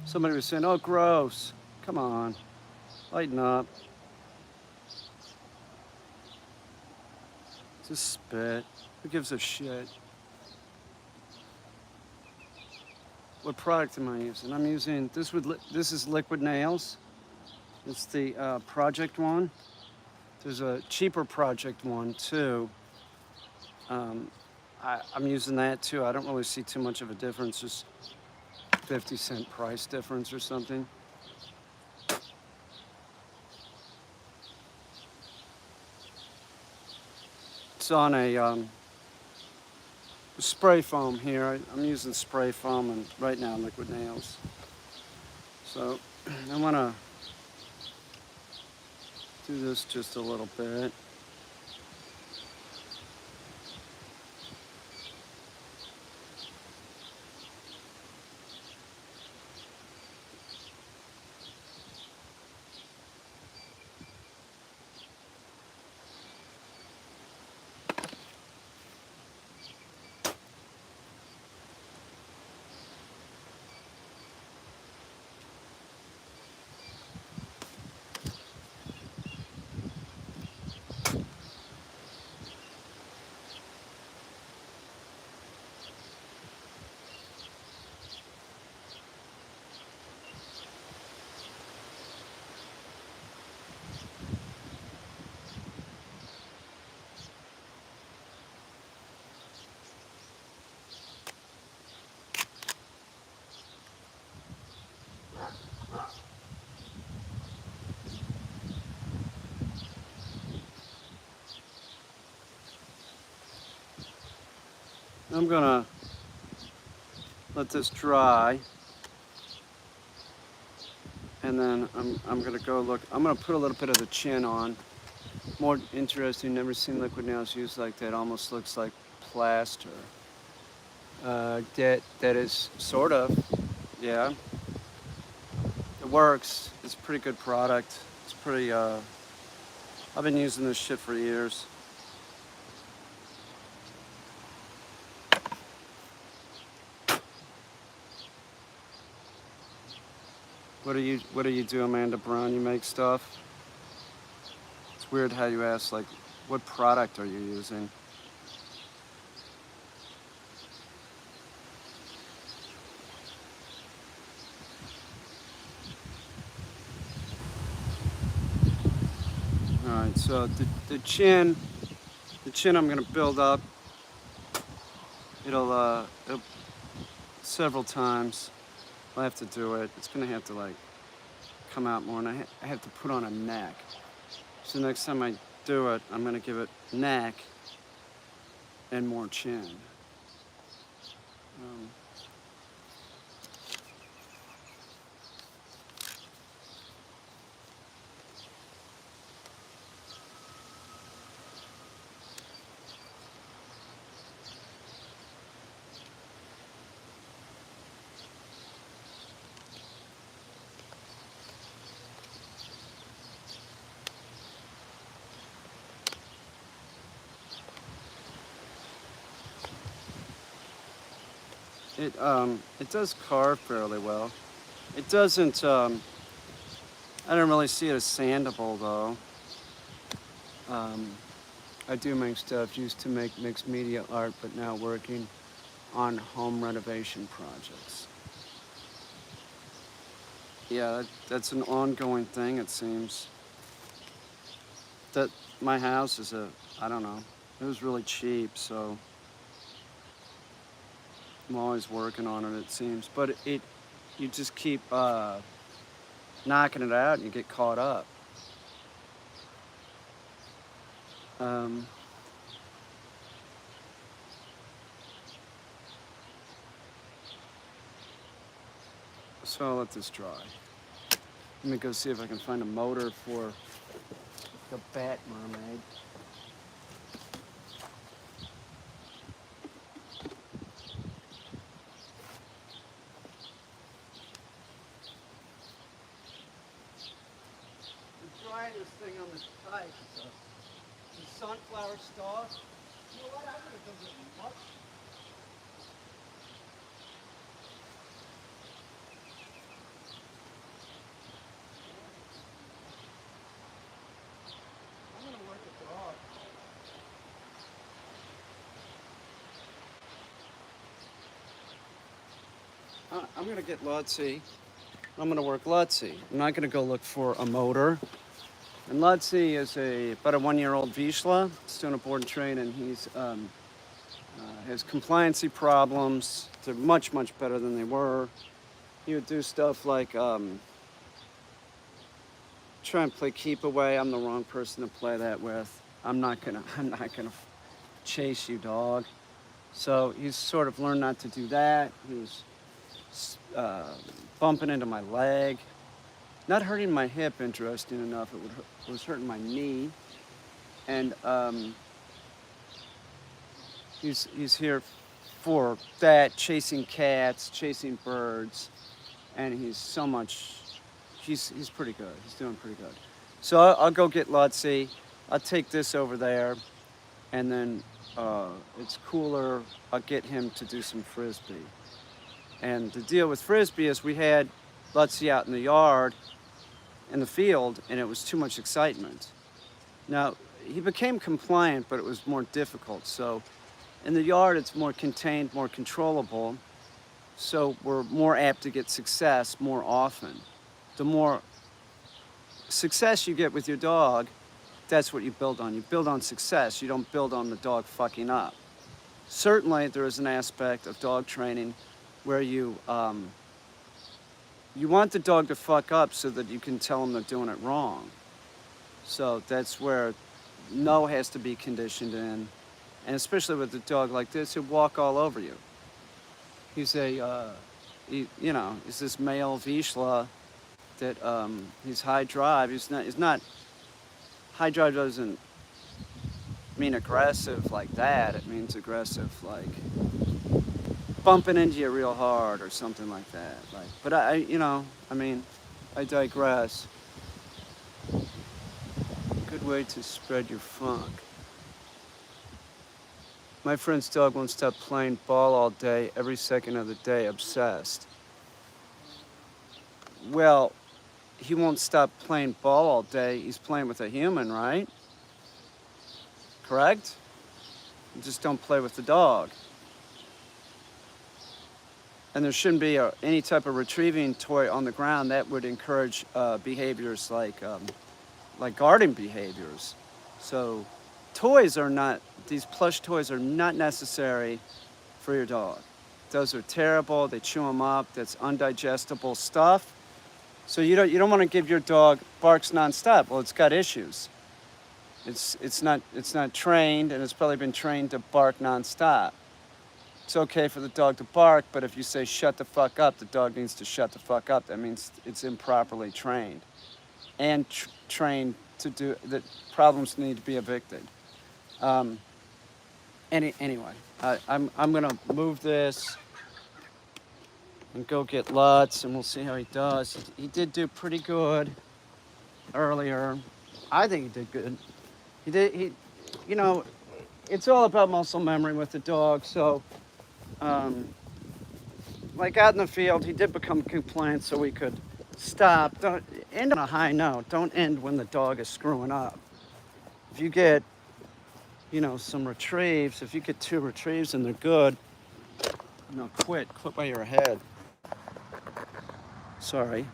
somebody was saying, oh, gross. Come on, lighten up. Just spit. Who gives a shit? What product am I using? I'm using this this is Liquid Nails. It's the project one. There's a cheaper project one too. I'm using that too. I don't really see too much of a difference, just 50-cent price difference or something. It's on a spray foam here. I'm using spray foam and right now Liquid Nails. So I want to do this just a little bit. I'm gonna let this dry, and then I'm gonna go look. I'm gonna put a little bit of the chin on. More interesting. Never seen Liquid Nails used like that. Almost looks like plaster. That is sort of, yeah. It works. It's a pretty good product. It's pretty. I've been using this shit for years. What do you do, Amanda Brown? You make stuff? It's weird how you ask, like, what product are you using? All right, so the chin I'm gonna build up. It'll several times. I'll have to do it. It's gonna have to like come out more, and I have to put on a neck. So next time I do it, I'm gonna give it neck and more chin. Um, It does carve fairly well. It doesn't. I don't really see it as sandable though. Um, I do make stuff used to make mixed media art, but now working on home renovation projects. Yeah, that's an ongoing thing. It seems that my house is I don't know. It was really cheap, so I'm always working on it. It seems, but you just keep knocking it out, and you get caught up. Um, so I'll let this dry. Let me go see if I can find a motor for the Bat Mermaid. I'm drying this thing on this pipe. The sunflower stalk. You know what? I'm gonna go get much. I'm gonna work a dog. I'm gonna get Lutzy. I'm gonna work Lutzy. I'm not gonna go look for a motor. And Lutzy is about a 1-year-old Vizsla. He's doing a board and train, and he's has compliancy problems. They're much better than they were. He would do stuff like try and play keep away. I'm the wrong person to play that with. I'm not gonna chase you, dog. So he's sort of learned not to do that. He was bumping into my leg. Not hurting my hip, interesting enough. It was hurting my knee. And he's here for that, chasing cats, chasing birds. And he's pretty good. He's doing pretty good. So I'll go get Lutzy. I'll take this over there. And then it's cooler. I'll get him to do some frisbee. And the deal with frisbee is we had Lutzy out in the yard, in the field, and it was too much excitement. Now, he became compliant, but it was more difficult. So in the yard, it's more contained, more controllable. So we're more apt to get success more often. The more success you get with your dog, that's what you build on. You build on success. You don't build on the dog fucking up. Certainly, there is an aspect of dog training where you want the dog to fuck up so that you can tell them they're doing it wrong. So that's where no has to be conditioned in. And especially with a dog like this, he'll walk all over you. He's he's this male Vizsla that he's high drive. He's not, high drive doesn't mean aggressive like that. It means aggressive like bumping into you real hard or something like that. Like, but I digress. Good way to spread your funk. My friend's dog won't stop playing ball all day, every second of the day, obsessed. Well, he won't stop playing ball all day. He's playing with a human, right? Correct? You just don't play with the dog. And there shouldn't be any type of retrieving toy on the ground that would encourage behaviors like guarding behaviors. So these plush toys are not necessary for your dog. Those are terrible. They chew them up. That's undigestible stuff. So you don't want to give your dog barks nonstop. Well, it's got issues. It's not trained, and it's probably been trained to bark nonstop. It's okay for the dog to bark, but if you say shut the fuck up, the dog needs to shut the fuck up. That means it's improperly trained, and trained to do that. Problems need to be evicted. Anyway, I'm gonna move this and go get Lutz, and we'll see how he does. He did do pretty good earlier. I think he did good. It's all about muscle memory with the dog. So like out in the field, he did become compliant so we could stop. Don't end on a high note. Don't end when the dog is screwing up. If you get, some retrieves, if you get 2 retrieves and they're good, quit while you're ahead. Sorry.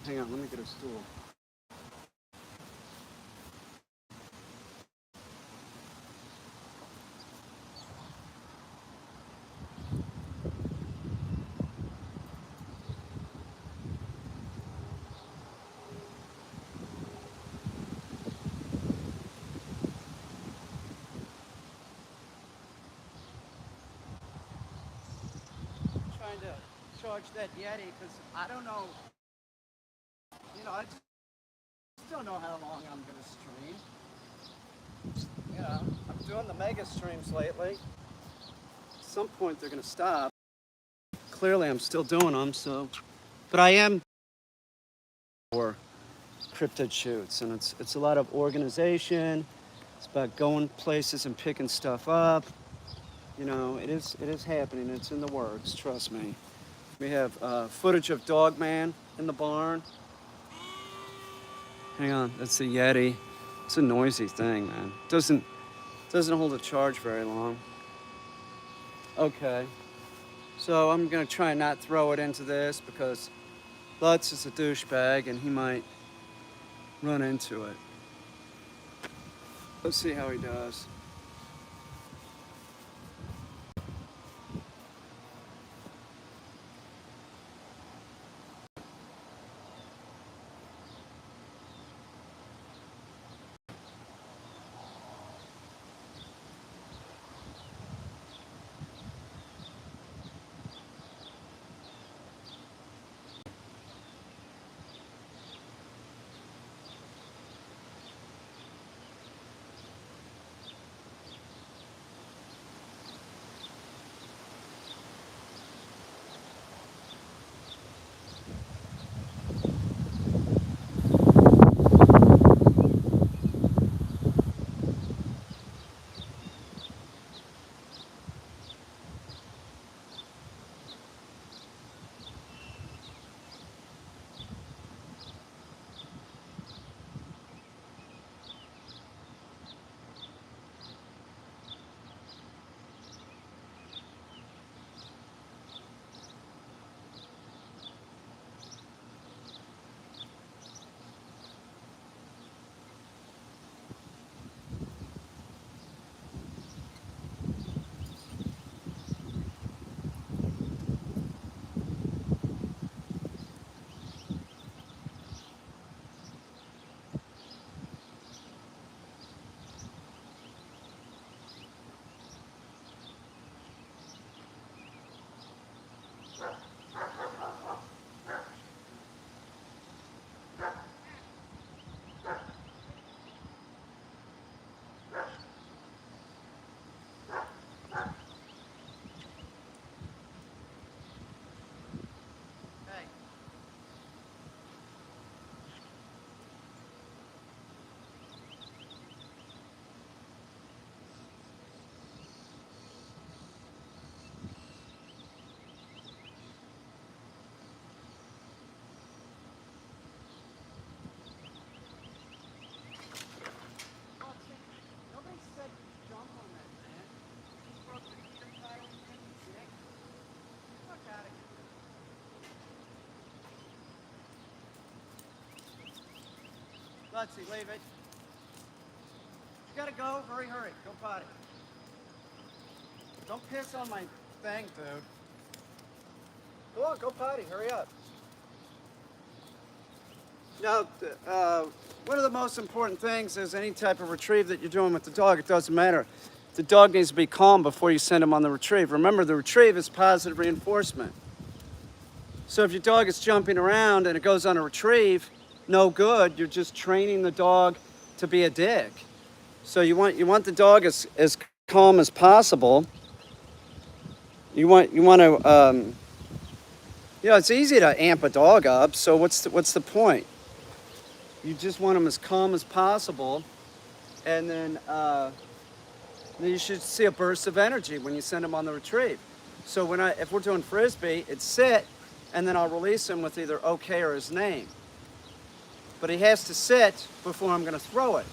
Hang on, let me get a stool. Trying to charge that Yeti because I don't know, I just don't know how long I'm going to stream. I'm doing the mega streams lately. At some point they're going to stop. Clearly I'm still doing them, but I am for cryptid shoots, and it's a lot of organization. It's about going places and picking stuff up. It is happening. It's in the works, trust me. We have footage of Dogman in the barn. Hang on, that's the Yeti. It's a noisy thing, man. Doesn't hold a charge very long. Okay, so I'm gonna try and not throw it into this because Lutz is a douchebag and he might run into it. Let's see how he does. Let's see, leave it. You gotta go, hurry, go potty. Don't piss on my thing, dude. Go on, go potty, hurry up. Now, one of the most important things is any type of retrieve that you're doing with the dog, it doesn't matter. The dog needs to be calm before you send him on the retrieve. Remember, the retrieve is positive reinforcement. So if your dog is jumping around and it goes on a retrieve, no good. You're just training the dog to be a dick. So you want the dog as calm as possible. You want to You know, it's easy to amp a dog up, so what's the point? You just want them as calm as possible, and then you should see a burst of energy when you send them on the retrieve. So if we're doing frisbee, it's sit, and then I'll release him with either okay or his name. But he has to sit before I'm going to throw it.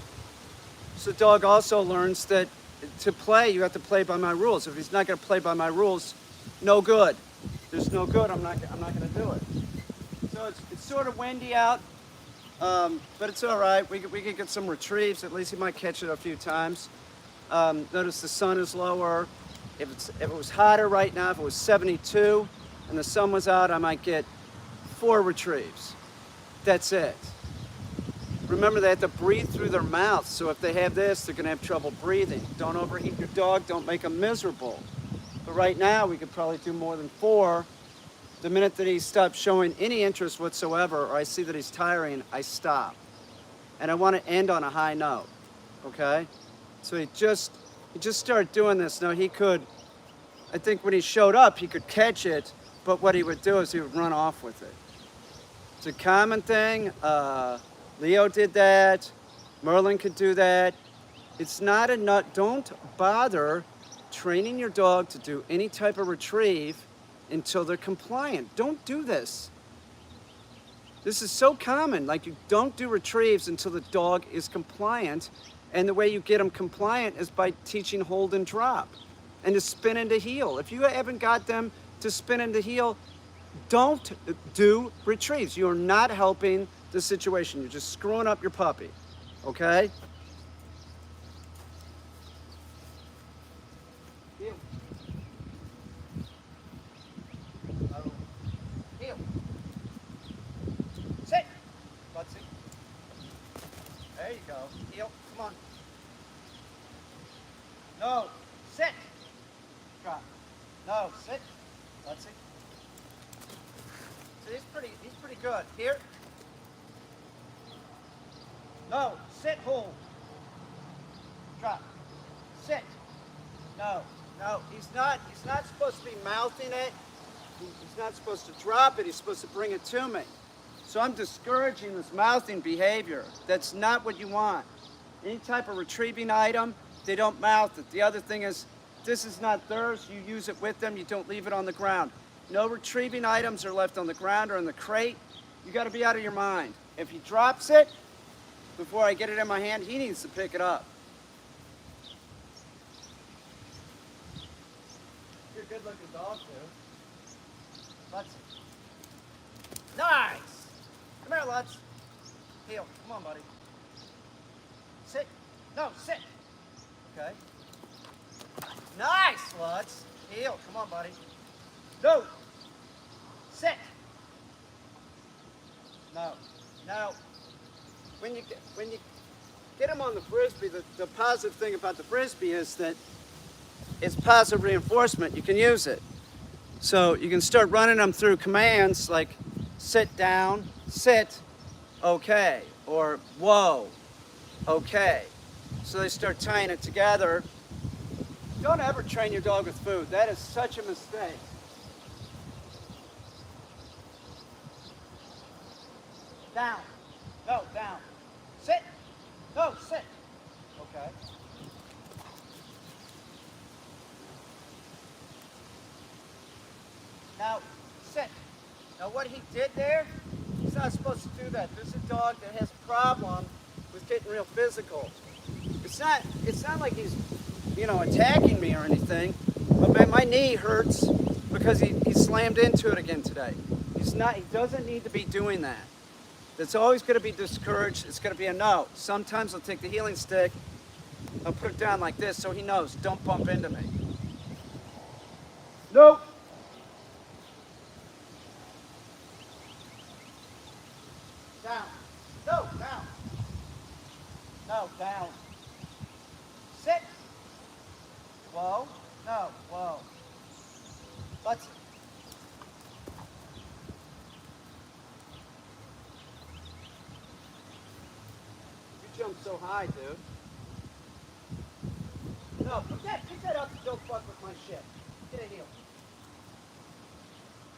So the dog also learns that to play, you have to play by my rules. If he's not going to play by my rules, no good. There's no good. I'm not going to do it. So it's sort of windy out, but it's all right. We could get some retrieves. At least he might catch it a few times. Notice the sun is lower. If it was hotter right now, if it was 72 and the sun was out, I might get 4 retrieves. That's it. Remember, they have to breathe through their mouth, so if they have this, they're going to have trouble breathing. Don't overheat your dog. Don't make them miserable. But right now, we could probably do more than 4. The minute that he stops showing any interest whatsoever, or I see that he's tiring, I stop. And I want to end on a high note, okay? So he just started doing this. Now, he could, I think when he showed up, he could catch it, but what he would do is he would run off with it. It's a common thing. Leo did that. Merlin could do that. It's not a nut. Don't bother training your dog to do any type of retrieve until they're compliant. Don't do this. This is so common. Like, you don't do retrieves until the dog is compliant. And the way you get them compliant is by teaching hold and drop and to spin and to heel. If you haven't got them to spin and to heel, don't do retrieves. You're not helping the situation. You're just screwing up your puppy, okay? Heel. Heel. Sit. Butsy. There you go. Heel. Come on. No. Sit. Drop. No. Sit. Butsy. So he's pretty good. Here. No, sit, hold. Drop. Sit. No, he's not supposed to be mouthing it. He's not supposed to drop it. He's supposed to bring it to me. So I'm discouraging this mouthing behavior. That's not what you want. Any type of retrieving item, they don't mouth it. The other thing is, this is not theirs. You use it with them. You don't leave it on the ground. No retrieving items are left on the ground or in the crate. You got to be out of your mind. If he drops it, before I get it in my hand, he needs to pick it up. You're a good-looking dog, too. Lutz. Nice! Come here, Lutz. Heel. Come on, buddy. Sit. No, sit. Okay. Nice, Lutz. Heel. Come on, buddy. No. Sit. No. No. When you get them on the frisbee, the positive thing about the frisbee is that it's positive reinforcement. You can use it. So you can start running them through commands like sit down, sit, okay, or whoa, okay. So they start tying it together. Don't ever train your dog with food. That is such a mistake. Down. No, down. Sit. No, sit. Okay. Now, sit. Now what he did there, he's not supposed to do that. This is a dog that has a problem with getting real physical. It's not like he's, attacking me or anything, but my knee hurts because he slammed into it again today. He doesn't need to be doing that. That's always going to be discouraged. It's going to be a no. Sometimes I'll take the healing stick, I'll put it down like this so he knows, don't bump into me. Nope. Down. No, down. No, down. Sit. Whoa. No, whoa. Let's. You jump so high, dude. No, pick that up and don't fuck with my shit. Get a heel.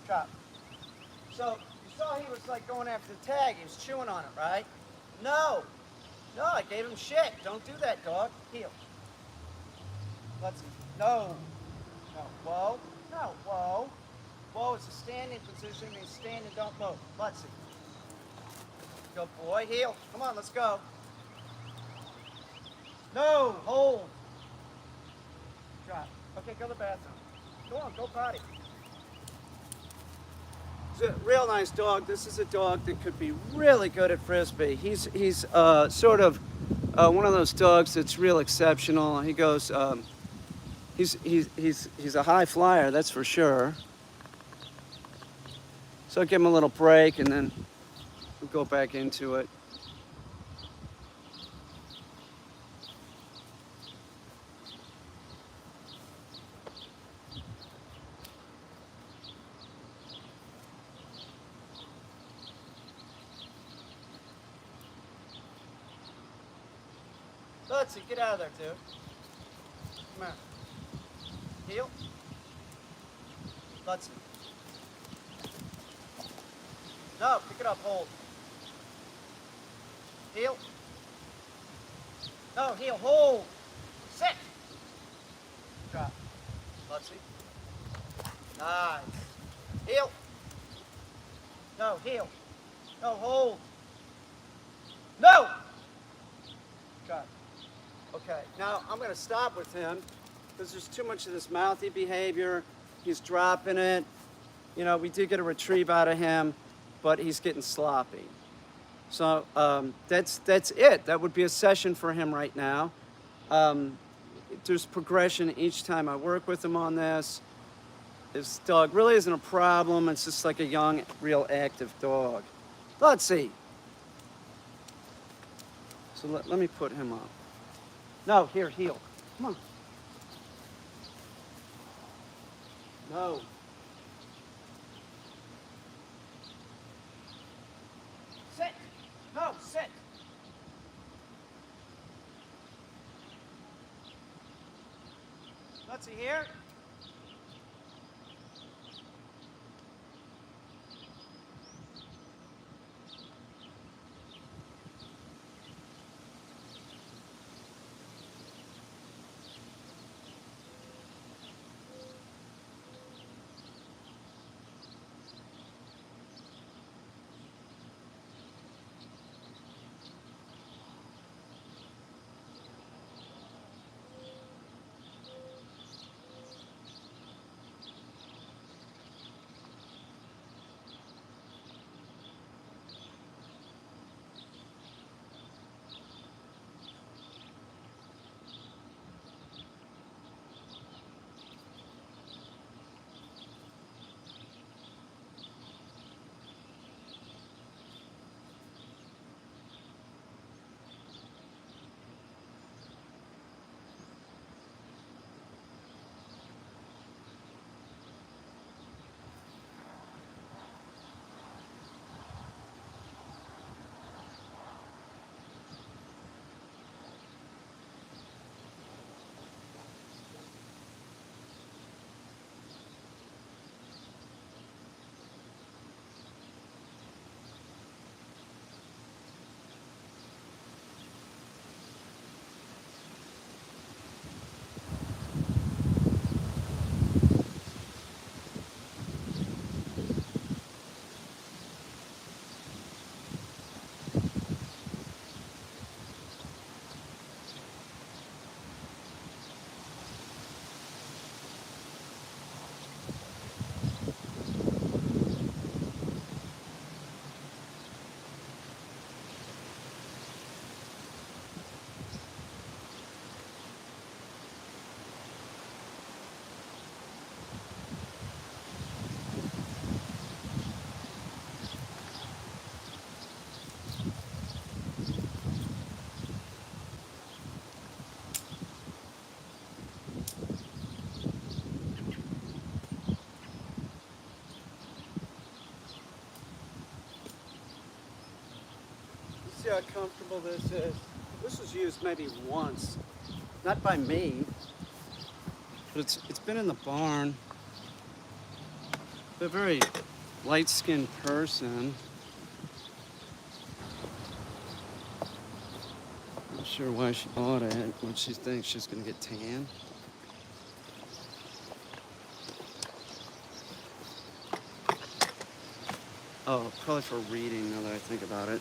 Drop. So you saw he was like going after the tag. He was chewing on it, right? No. No, I gave him shit. Don't do that, dog. Heel. Let's. No. No. Whoa. No. Whoa. Whoa, it's a standing position. Means stand and don't move. Let's see. Good boy. Heel. Come on, let's go. No. Hold. Drop. Okay, go to the bathroom. Go on, go potty. It's a real nice dog. This is a dog that could be really good at frisbee. He's sort of one of those dogs that's real exceptional. He goes. He's a high flyer, that's for sure. So I'll give him a little break and then we'll go back into it. Let's see, get out of there, dude. Come here. Heel. Let's see. No, pick it up, hold. Heel. No, heel, hold. Sit. Drop. Let's see. Nice. Heel. No, heel. No, hold. No! Drop. Okay, now I'm going to stop with him because there's too much of this mouthy behavior. He's dropping it. You know, we did get a retrieve out of him, but he's getting sloppy. So that's it. That would be a session for him right now. There's progression each time I work with him on this. This dog really isn't a problem. It's just like a young, real active dog. Let's see. So let me put him up. No, here, heel. Come on. No. Sit. No, sit. Let's see here. See how comfortable this is. This was used maybe once, not by me, but it's been in the barn. They're very light-skinned person. Not sure why she bought it. What she thinks she's gonna get tan. Oh, probably for reading now that I think about it.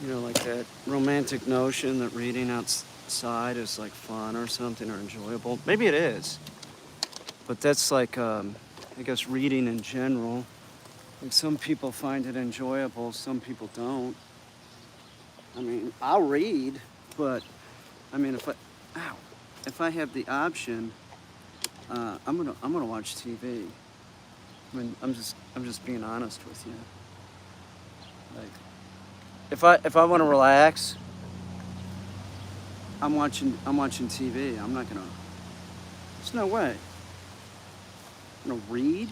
You know, like that romantic notion that reading outside is like fun or something or enjoyable. Maybe it is. But that's like, I guess reading in general. Like some people find it enjoyable, some people don't. I mean, I'll read, but I mean, if I have the option, I'm gonna watch TV. I mean, I'm just being honest with you. Like, if I want to relax, I'm watching TV. I'm not gonna. There's no way. I'm gonna read.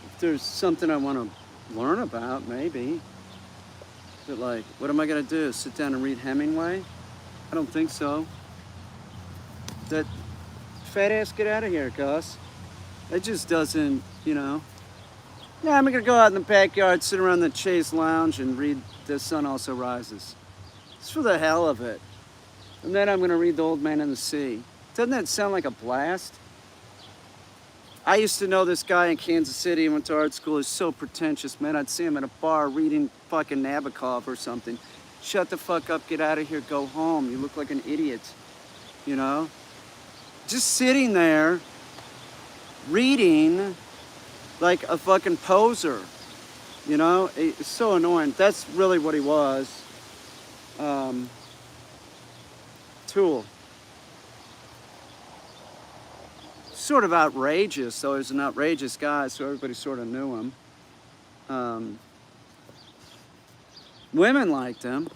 If there's something I want to learn about, maybe. But like, what am I gonna do? Sit down and read Hemingway? I don't think so. That fat ass, get out of here, Gus. That just doesn't, you know. Yeah, I'm gonna go out in the backyard, sit around the Chase Lounge and read The Sun Also Rises. It's for the hell of it. And then I'm gonna read The Old Man and the Sea. Doesn't that sound like a blast? I used to know this guy in Kansas City and went to art school. He's so pretentious, man. I'd see him at a bar reading fucking Nabokov or something. Shut the fuck up, get out of here, go home. You look like an idiot, you know? Just sitting there reading like a fucking poser, you know? It's so annoying. That's really what he was. Tool. Sort of outrageous, though. He was an outrageous guy, so everybody sort of knew him. Women liked him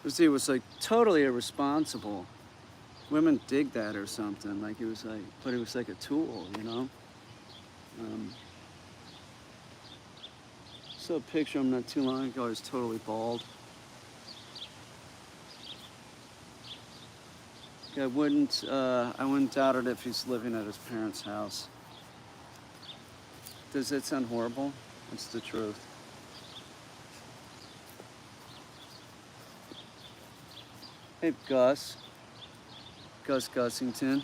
because he was like totally irresponsible. Women dig that or something. Like he was like, but he was like a tool, you know. Saw a picture of him not too long ago. He was totally bald. I wouldn't doubt it if he's living at his parents' house. Does that sound horrible? It's the truth. Hey, Gus. Gus Gussington.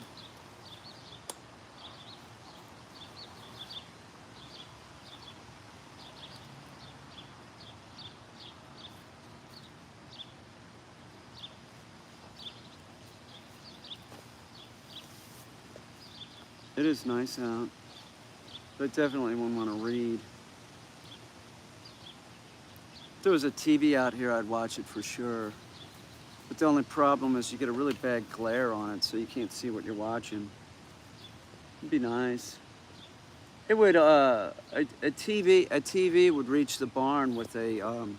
It is nice out, but definitely wouldn't want to read. If there was a TV out here, I'd watch it for sure. But the only problem is you get a really bad glare on it, so you can't see what you're watching. It'd be nice. It would, a TV would reach the barn with a, you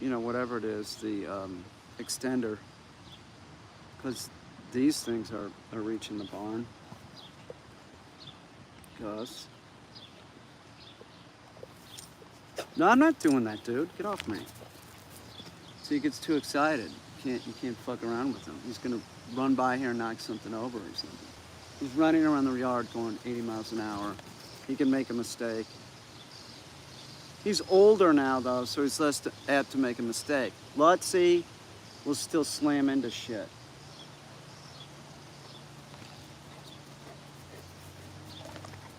know, whatever it is, the extender. Because these things are reaching the barn. Gus. No, I'm not doing that, dude. Get off me. So he gets too excited. You can't fuck around with him. He's gonna run by here and knock something over or something. He's running around the yard going 80 miles an hour. He can make a mistake. He's older now though, so he's less apt to make a mistake. Lutzy will still slam into shit.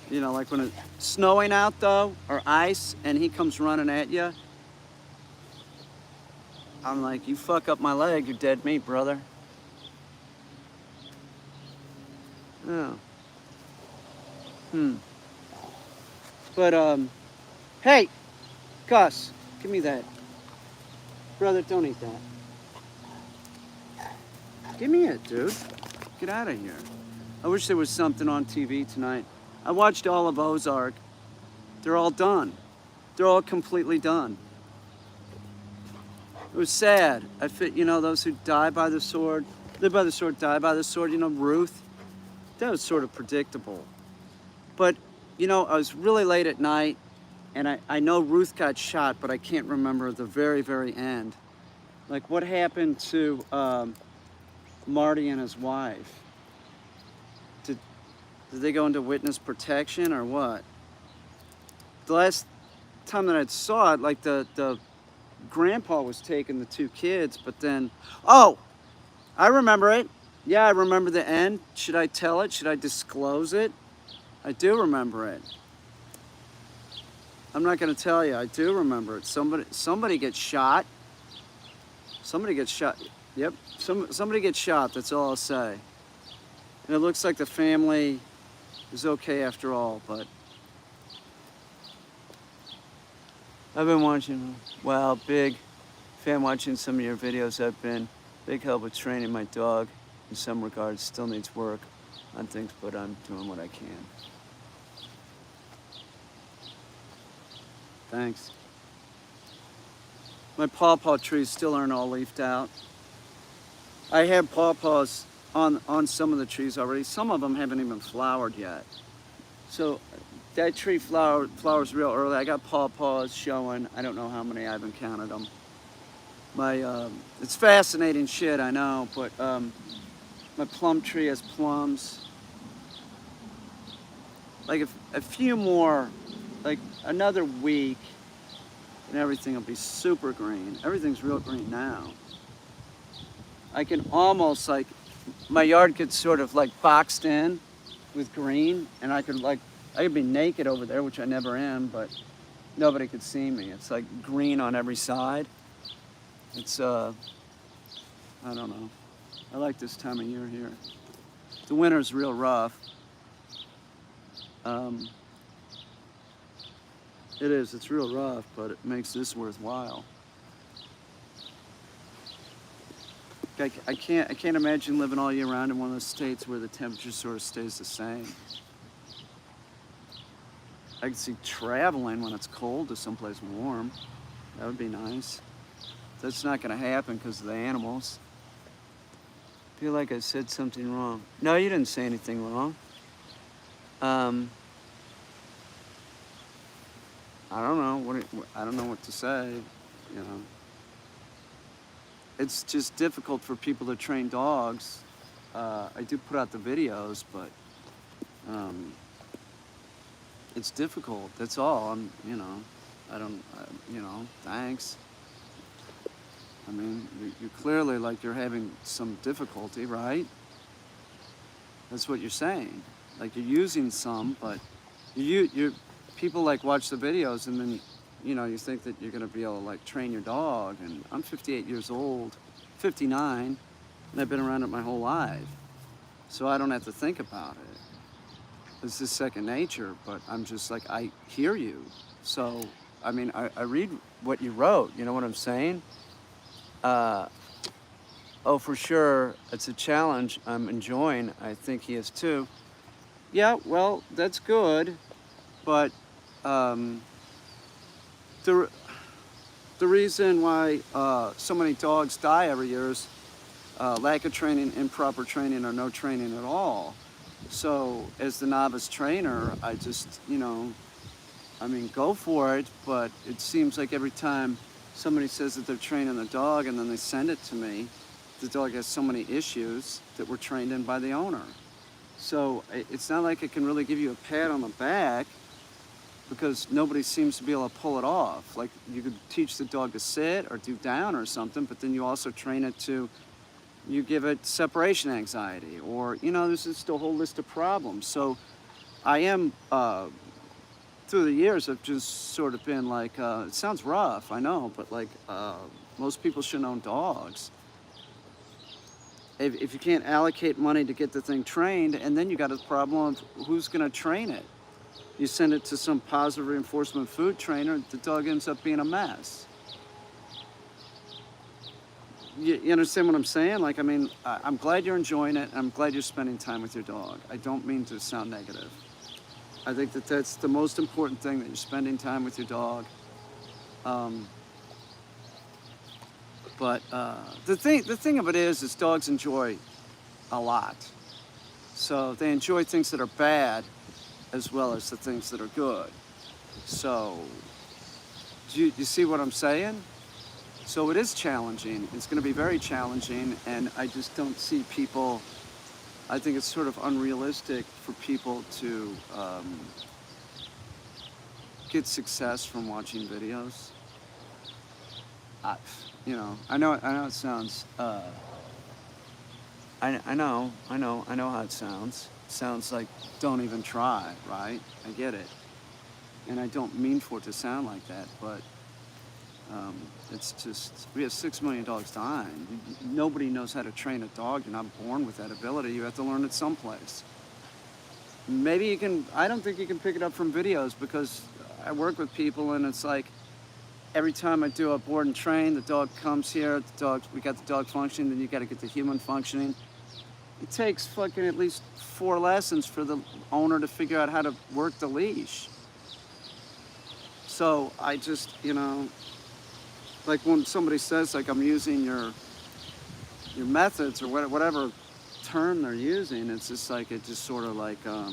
You know, like when it's snowing out though, or ice, and he comes running at you. I'm like, you fuck up my leg, you're dead meat, brother. Oh. But, hey, Gus, give me that. Brother, don't eat that. Give me it, dude. Get out of here. I wish there was something on TV tonight. I watched all of Ozark. They're all done. They're all completely done. It was sad. You know, those who die by the sword, live by the sword, die by the sword. You know, Ruth. That was sort of predictable. But, you know, I was really late at night, and I know Ruth got shot, but I can't remember the very, very end. Like, what happened to Marty and his wife. Did they go into witness protection or what? The last time that I saw it, like the grandpa was taking the two kids, but then, oh, I remember it. Yeah, I remember the end. Should I tell it? Should I disclose it? I do remember it. I'm not going to tell you. I do remember it. Somebody gets shot. Somebody gets shot. Yep. Somebody gets shot. That's all I'll say. And it looks like the family is okay after all, but I've been watching, well, big fan watching some of your videos. I've been big help with training my dog in some regards. Still needs work on things, but I'm doing what I can. Thanks. My pawpaw trees still aren't all leafed out. I have pawpaws on some of the trees already. Some of them haven't even flowered yet. So that tree flowers real early. I got pawpaws showing. I don't know how many. I haven't counted them. It's fascinating shit, I know, but my plum tree has plums. Like a few more, like another week, and everything will be super green. Everything's real green now. I can almost, like, my yard gets sort of like boxed in with green, and I could be naked over there, which I never am, but nobody could see me. It's like green on every side. It's, I don't know. I like this time of year here. The winter's real rough. It is, it's real rough, but it makes this worthwhile. I can't imagine living all year round in one of those states where the temperature sort of stays the same. I can see traveling when it's cold to someplace warm. That would be nice. That's not going to happen because of the animals. I feel like I said something wrong. No, you didn't say anything wrong. I don't know. I don't know what to say, you know. It's just difficult for people to train dogs. I do put out the videos, but it's difficult. That's all. Thanks. I mean, you clearly, like, you're having some difficulty, right? That's what you're saying. Like, you're using some, but people, like, watch the videos and then, you know, you think that you're going to be able to, like, train your dog. And I'm 58 years old, 59, and I've been around it my whole life. So I don't have to think about it. It's just second nature, but I'm just like, I hear you. So, I mean, I read what you wrote, you know what I'm saying? Oh, for sure, it's a challenge I'm enjoying. I think he is too. Yeah, well, that's good, but the reason why so many dogs die every year is lack of training, improper training, or no training at all. So as the novice trainer, I just, you know, I mean, go for it, but it seems like every time somebody says that they're training the dog and then they send it to me, the dog has so many issues that were trained in by the owner. So it's not like I can really give you a pat on the back because nobody seems to be able to pull it off. Like, you could teach the dog to sit or do down or something, but then you also train it to, you give it separation anxiety, or, you know, there's just a whole list of problems. So I am, through the years, I've just sort of been like, it sounds rough, I know, but like, most people should own dogs. If you can't allocate money to get the thing trained, and then you got a problem of who's gonna train it. You send it to some positive reinforcement food trainer, the dog ends up being a mess. You understand what I'm saying? Like, I mean, I'm glad you're enjoying it. I'm glad you're spending time with your dog. I don't mean to sound negative. I think that that's the most important thing, that you're spending time with your dog. But the thing of it is dogs enjoy a lot. So they enjoy things that are bad as well as the things that are good. So, do you see what I'm saying? So it is challenging. It's going to be very challenging, and I just don't see people. I think it's sort of unrealistic for people to get success from watching videos. I, I know it sounds. I know how it sounds. It sounds like don't even try, right? I get it, and I don't mean for it to sound like that, but it's just we have $6 million dying. Nobody knows how to train a dog. You're not born with that ability. You have to learn it someplace. Maybe you can. I don't think you can pick it up from videos because I work with people, and it's like every time I do a board and train, the dog comes here. We got the dog functioning. Then you got to get the human functioning. It takes fucking at least 4 lessons for the owner to figure out how to work the leash. So I just, like when somebody says like I'm using your methods or whatever term they're using, it's just like it just sort of like I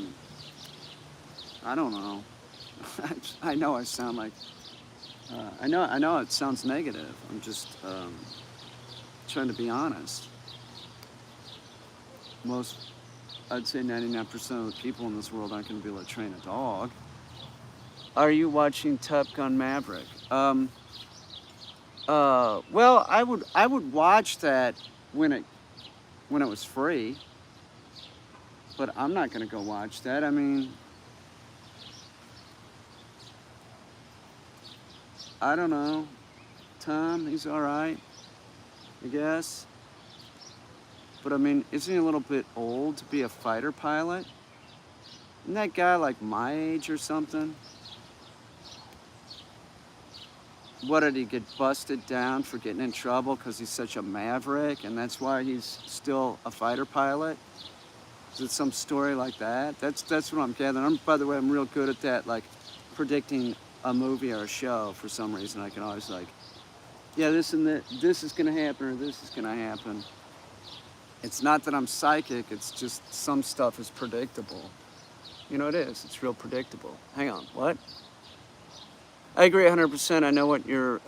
don't know. I know I sound like I know it sounds negative. I'm just trying to be honest. I'd say 99% of the people in this world aren't going to be able to train a dog. Are you watching Top Gun Maverick? Well, I would watch that when it was free, but I'm not going to go watch that. I mean, I don't know. Tom, he's all right, I guess. But I mean, isn't he a little bit old to be a fighter pilot? Isn't that guy like my age or something? What, did he get busted down for getting in trouble because he's such a maverick and that's why he's still a fighter pilot? Is it some story like that? That's what I'm gathering. By the way, I'm real good at that, like predicting a movie or a show for some reason. I can always like, yeah, this is gonna happen or this is gonna happen. It's not that I'm psychic, it's just some stuff is predictable. It is. It's real predictable. Hang on, what? I agree 100%. I know what you're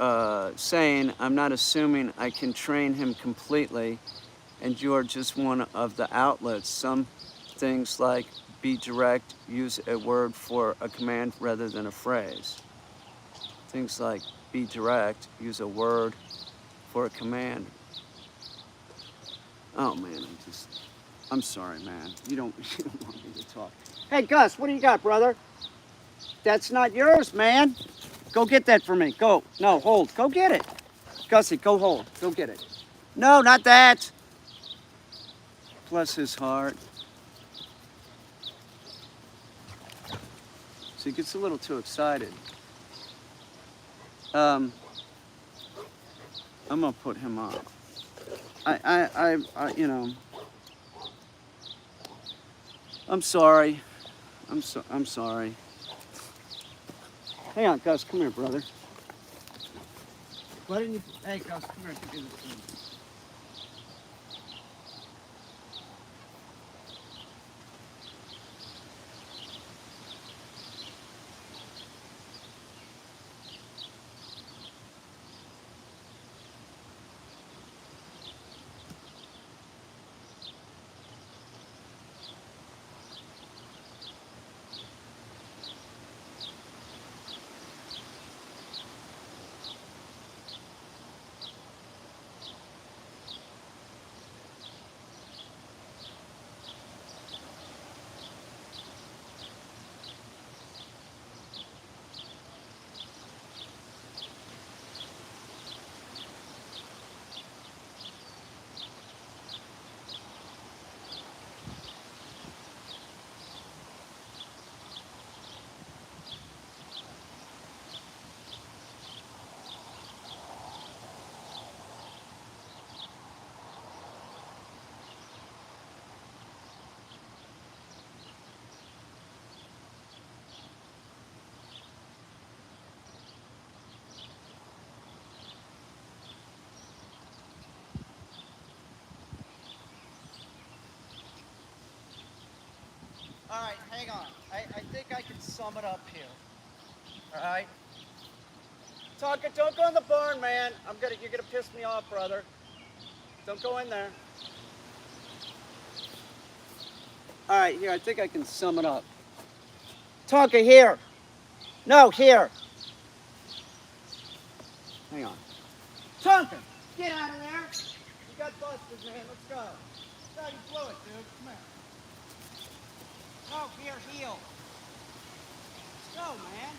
saying. I'm not assuming I can train him completely, and you're just one of the outlets. Some things like be direct, use a word for a command rather than a phrase. Things like be direct, use a word for a command. Oh man, I'm sorry, man. You don't want me to talk. Hey, Gus, what do you got, brother? That's not yours, man. Go get that for me. Go. No, hold. Go get it. Gussie, go hold. Go get it. No, not that. Bless his heart. So he gets a little too excited. I'm gonna put him up. I'm sorry. I'm sorry. Hang on, Gus. Come here, brother. Why didn't you? Hey, Gus, come here. Do this thing. All right, hang on. I think I can sum it up here. All right? Tonka, don't go in the barn, man. You're gonna piss me off, brother. Don't go in there. All right, here, I think I can sum it up. Tonka, here. No, here. Hang on. Tonka, get out of there. You got busted, man. Let's go. No, you blew it, dude. Come here. Oh, here, heel. Let's go, man.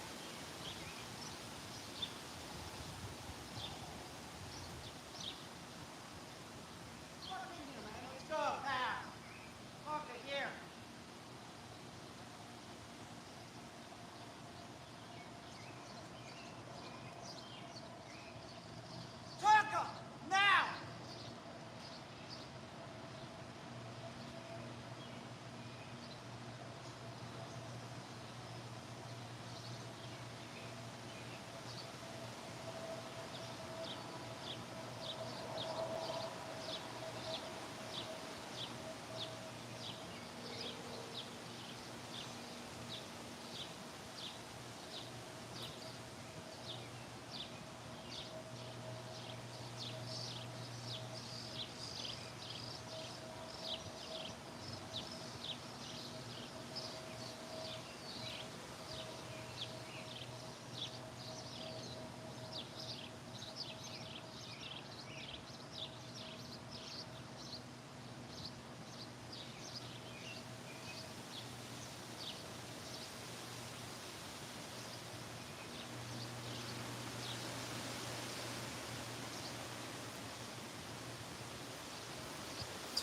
Fuck in here, man. Let's go. Now. Tonka, here. Tonka, now.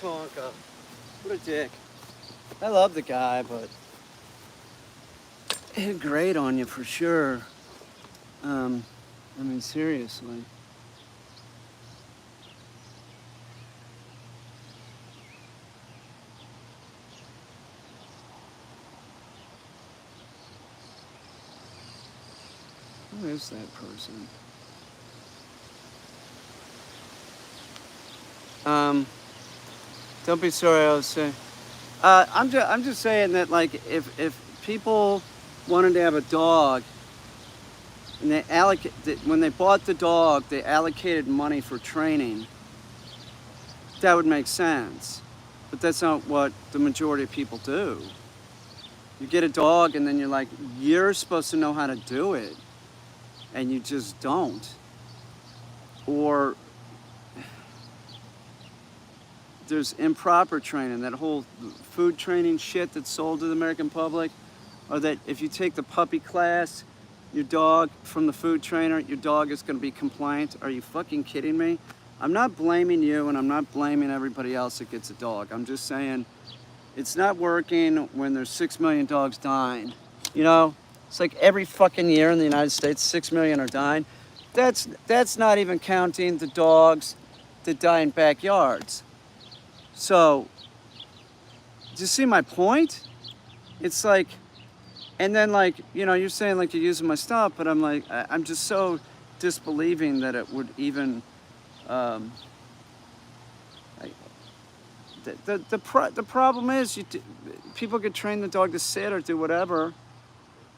Tonka. What a dick. I love the guy, but he hit great on you for sure. I mean, seriously. Who is that person? Don't be sorry, I was saying. I'm just saying that, like, if people wanted to have a dog, and when they bought the dog, they allocated money for training, that would make sense. But that's not what the majority of people do. You get a dog and then you're like, you're supposed to know how to do it, and you just don't. Or there's improper training, that whole food training shit that's sold to the American public, or that if you take the puppy class, your dog from the food trainer, your dog is gonna be compliant. Are you fucking kidding me? I'm not blaming you, and I'm not blaming everybody else that gets a dog. I'm just saying it's not working when there's 6 million dogs dying. You know, it's like every fucking year in the United States, 6 million are dying. That's not even counting the dogs that die in backyards. So, do you see my point? It's like, and then, like, you know, you're saying like you're using my stuff, but I'm like, I'm just so disbelieving that it would even, the problem is people could train the dog to sit or do whatever,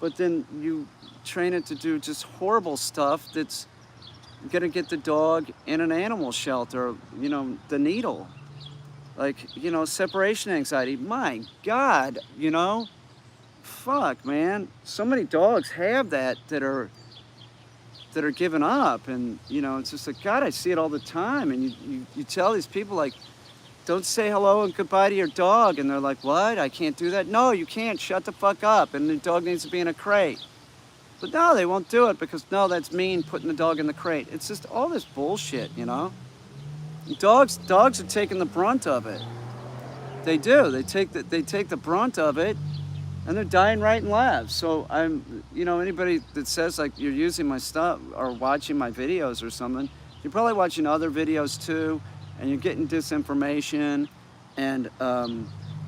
but then you train it to do just horrible stuff that's gonna get the dog in an animal shelter, you know, the needle. Like, you know, separation anxiety. My God, you know? Fuck, man. So many dogs have that are giving up. And, you know, it's just like, God, I see it all the time. And you tell these people, like, don't say hello and goodbye to your dog. And they're like, what? I can't do that? No, you can't. Shut the fuck up. And the dog needs to be in a crate. But no, they won't do it because, no, that's mean, putting the dog in the crate. It's just all this bullshit, you know? Dogs are taking the brunt of it. They do. They take the brunt of it, and they're dying right and left. So you know, anybody that says like you're using my stuff or watching my videos or something, you're probably watching other videos too, and you're getting disinformation, and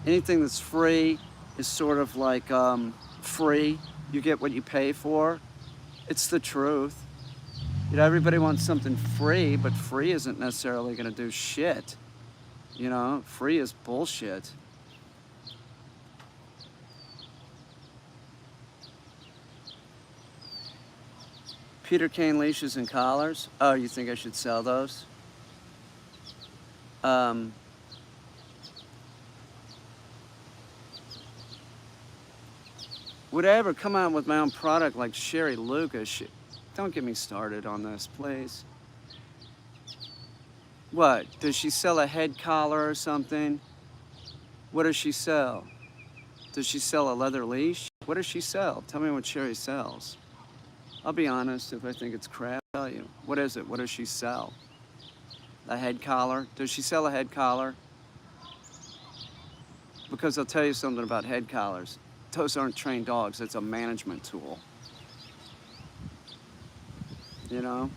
anything that's free is sort of like free. You get what you pay for. It's the truth. You know, everybody wants something free, but free isn't necessarily going to do shit. You know, free is bullshit. Peter Caine leashes and collars. Oh, you think I should sell those? Would I ever come out with my own product like Sherry Lucas? Don't get me started on this, please. What? Does she sell a head collar or something? What does she sell? Does she sell a leather leash? What does she sell? Tell me what Sherry sells. I'll be honest, if I think it's crap, I'll tell you. What is it? What does she sell? A head collar? Does she sell a head collar? Because I'll tell you something about head collars. Those aren't trained dogs. It's a management tool. You know?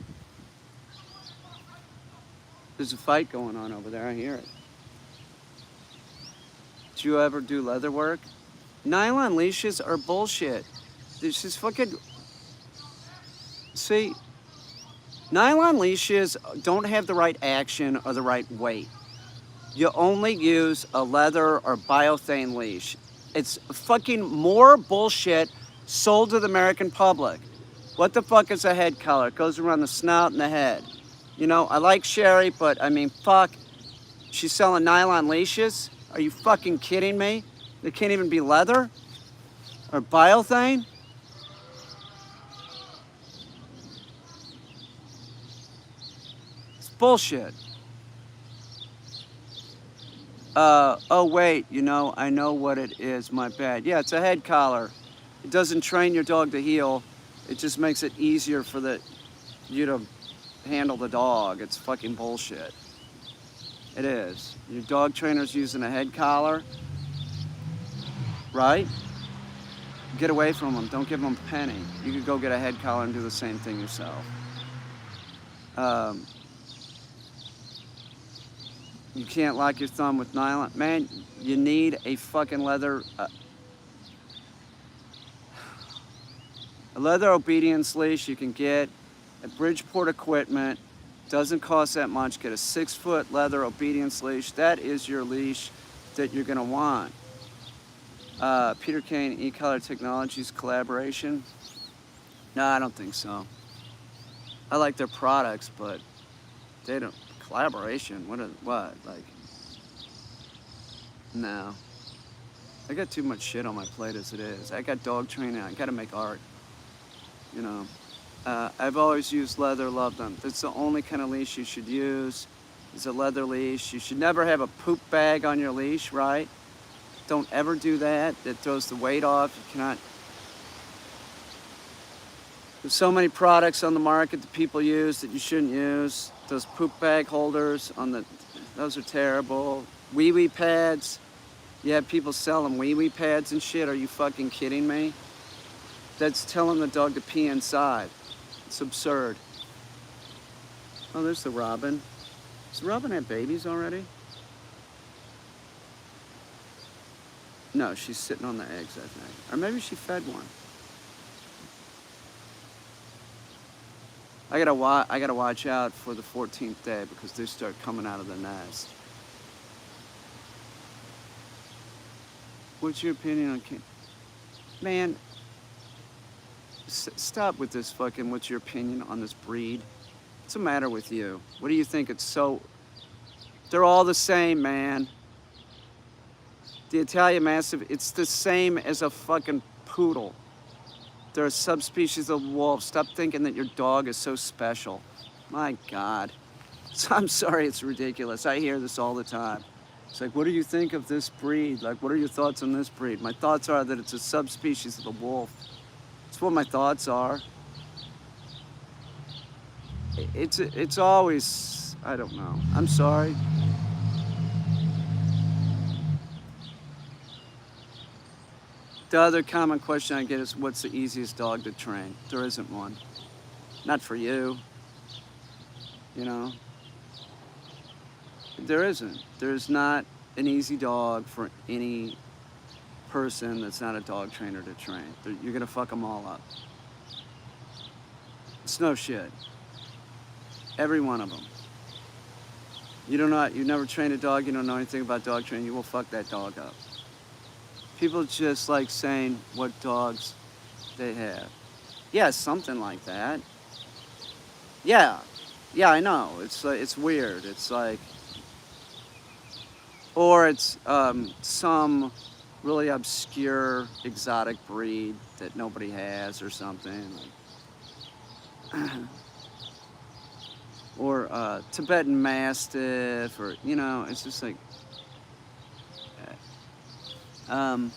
There's a fight going on over there. I hear it. Do you ever do leather work? Nylon leashes are bullshit. This is fucking... See, nylon leashes don't have the right action or the right weight. You only use a leather or biothane leash. It's fucking more bullshit sold to the American public. What the fuck is a head collar? It goes around the snout and the head. You know, I like Sherry, but I mean, fuck. She's selling nylon leashes? Are you fucking kidding me? They can't even be leather? Or biothane? It's bullshit. Oh wait, you know, I know what it is, my bad. Yeah, it's a head collar. It doesn't train your dog to heel. It just makes it easier for you to handle the dog. It's fucking bullshit. It is. Your dog trainer's using a head collar, right? Get away from them. Don't give them a penny. You could go get a head collar and do the same thing yourself. You can't lock your thumb with nylon. Man, you need a fucking leather... a leather obedience leash you can get at Bridgeport Equipment. Doesn't cost that much. Get a 6-foot leather obedience leash. That is your leash that you're gonna want. Peter Caine E-Collar Technologies collaboration. No, I don't think so. I like their products, but they don't... Collaboration? What? Like... No. I got too much shit on my plate as it is. I got dog training. I gotta make art. You know. I've always used leather, loved them. That's the only kind of leash you should use, is a leather leash. You should never have a poop bag on your leash, right? Don't ever do that. It throws the weight off. You cannot... There's so many products on the market that people use that you shouldn't use. Those poop bag holders those are terrible. Wee-wee pads. You have people selling wee-wee pads and shit. Are you fucking kidding me? That's telling the dog to pee inside. It's absurd. Oh, there's the robin. Does the robin have babies already? No, she's sitting on the eggs, I think. Or maybe she fed one. I gotta watch out for the 14th day because they start coming out of the nest. What's your opinion on Caine? Man, stop with this fucking, what's your opinion on this breed? What's the matter with you? What do you think it's so... They're all the same, man. The Italian Mastiff, it's the same as a fucking poodle. They're a subspecies of wolf. Stop thinking that your dog is so special. My God. I'm sorry, it's ridiculous. I hear this all the time. It's like, what do you think of this breed? Like, what are your thoughts on this breed? My thoughts are that it's a subspecies of the wolf. That's what my thoughts are. It's always, I don't know. I'm sorry. The other common question I get is, what's the easiest dog to train? There isn't one. Not for you. You know? There isn't. There's not an easy dog for any person that's not a dog trainer to train. You're gonna fuck them all up. It's no shit. Every one of them. You never trained a dog, you don't know anything about dog training, you will fuck that dog up. People just like saying what dogs they have. Yeah, something like that. Yeah, yeah, I know. It's weird. It's like, or it's some really obscure exotic breed that nobody has or something, like, or Tibetan Mastiff, or it's just like, um,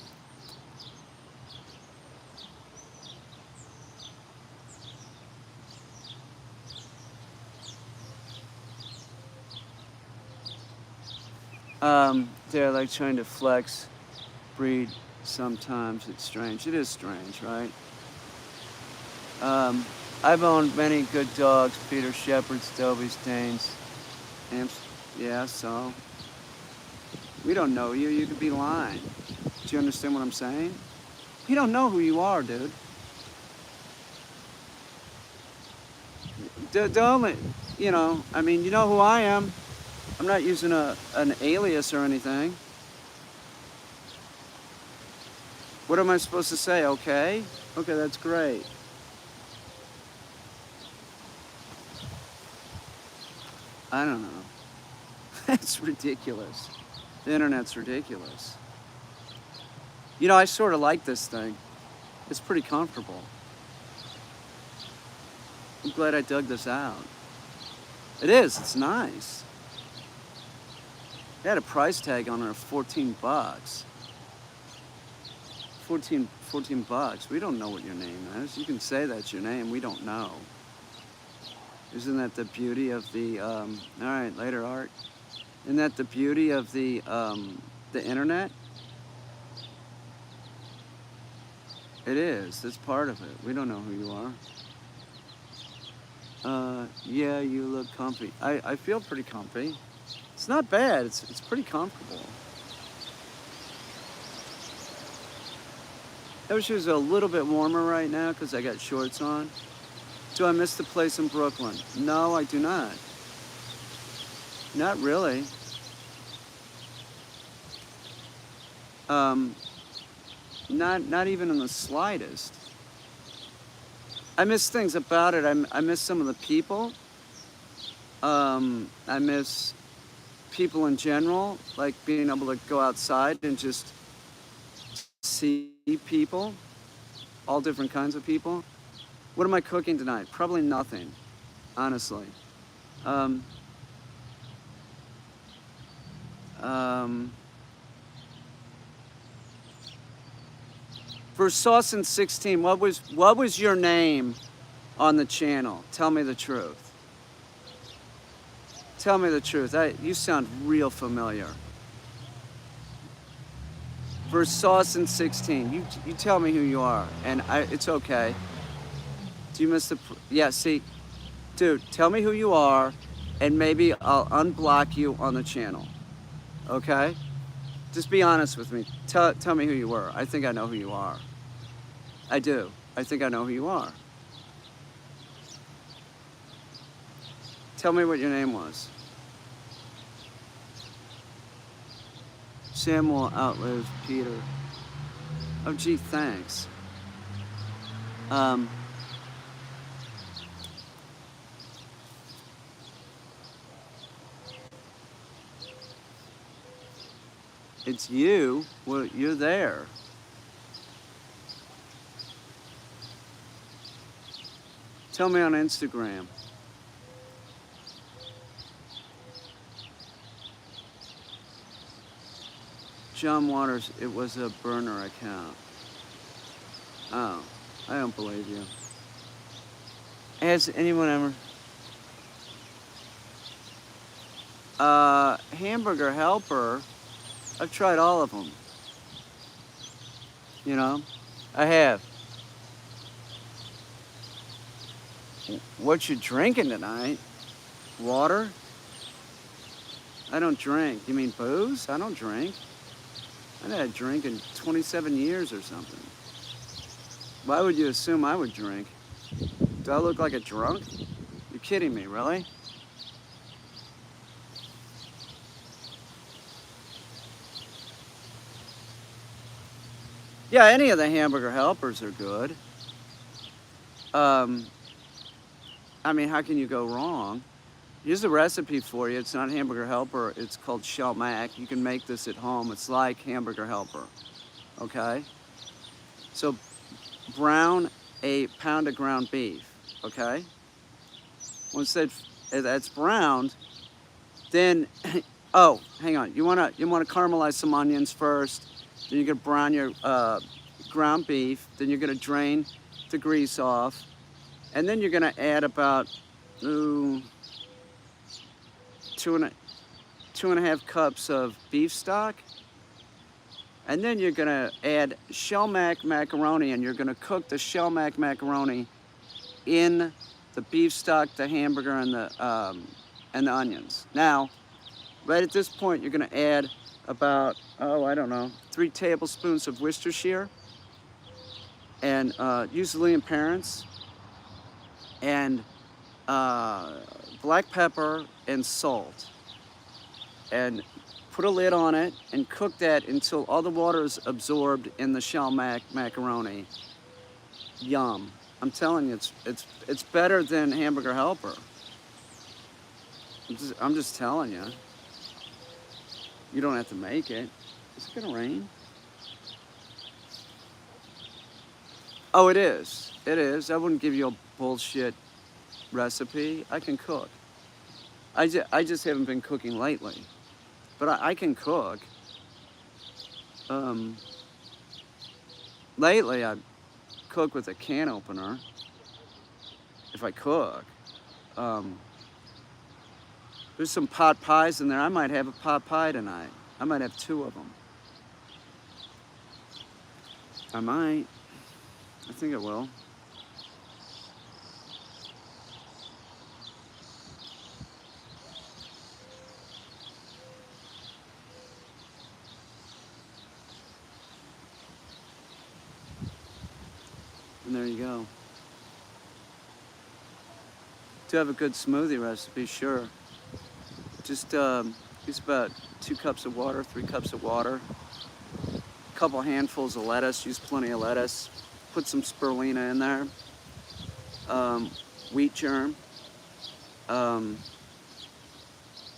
they're like trying to flex breed. Sometimes it's strange. It is strange, right? Um, I've owned many good dogs: Peter Shepherds, Dobies, Danes, Amps. Yeah, so we don't know you. You could be lying. Do you understand what I'm saying? We don't know who you are, dude. Don't, I mean, you know who I am. I'm not using an alias or anything. What am I supposed to say? Okay? Okay, that's great. I don't know. That's ridiculous. The internet's ridiculous. I sort of like this thing. It's pretty comfortable. I'm glad I dug this out. It is. It's nice. They had a price tag on it of 14 bucks. 14 bucks. We don't know what your name is. You can say that's your name. We don't know. Isn't that the beauty of the, all right, later, Art. Isn't that the beauty of the internet? It is. That's part of it. We don't know who you are. Yeah, you look comfy. I feel pretty comfy. It's not bad. It's pretty comfortable. I wish it was a little bit warmer right now because I got shorts on. Do I miss the place in Brooklyn? No, I do not. Not really. Not even in the slightest. I miss things about it. I miss some of the people. I miss people in general, like being able to go outside and just see people, all different kinds of people. What am I cooking tonight? Probably nothing, honestly. Um, um, for Sauce and 16, what was your name on the channel? Tell me the truth. Tell me the truth. You sound real familiar. For Sauce and 16, you tell me who you are, and it's okay. Do you miss the? Yeah, see, dude, tell me who you are, and maybe I'll unblock you on the channel. Okay? Just be honest with me. Tell me who you were. I think I know who you are. I do. I think I know who you are. Tell me what your name was. Samuel outlives Peter. Oh, gee, thanks. It's you. Well, you're there. Tell me on Instagram. John Waters, it was a burner account. Oh, I don't believe you. Has anyone ever? Hamburger Helper. I've tried all of them. I have. What you drinking tonight? Water? I don't drink. You mean booze? I don't drink. I haven't had a drink in 27 years or something. Why would you assume I would drink? Do I look like a drunk? You're kidding me, really? Yeah, any of the Hamburger Helpers are good. I mean, how can you go wrong? Here's a recipe for you. It's not Hamburger Helper. It's called Shell Mac. You can make this at home. It's like Hamburger Helper. Okay? So brown a pound of ground beef. Okay? Once that's browned, then oh, hang on. You wanna caramelize some onions first. Then you're gonna brown your ground beef. Then you're gonna drain the grease off, and then you're gonna add about ooh, two and a half cups of beef stock, and then you're gonna add shell macaroni, and you're gonna cook the shell macaroni in the beef stock, the hamburger, and the onions. Now, right at this point, you're gonna add about, oh, I don't know, 3 tablespoons of Worcestershire, and usually in parents, and black pepper and salt, and put a lid on it and cook that until all the water is absorbed in the shell macaroni. Yum! I'm telling you, it's better than Hamburger Helper. I'm just telling you. You don't have to make it. Is it gonna rain? Oh, it is. It is. I wouldn't give you a bullshit recipe. I can cook. I just haven't been cooking lately. But I can cook. Lately, I cook with a can opener. If I cook. There's some pot pies in there. I might have a pot pie tonight. I might have 2 of them. I might. I think I will. And there you go. To have a good smoothie recipe, sure. Just use about 2 cups of water, 3 cups of water, a couple handfuls of lettuce. Use plenty of lettuce. Put some spirulina in there. Wheat germ.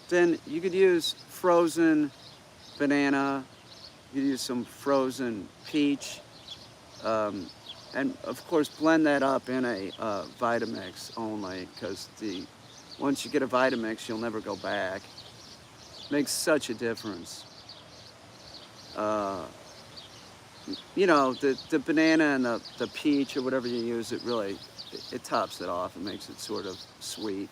Then you could use frozen banana. You could use some frozen peach. And of course, blend that up in a Vitamix only, because once you get a Vitamix, you'll never go back. Makes such a difference. You know, the banana and the peach or whatever you use, it tops it off. It makes it sort of sweet.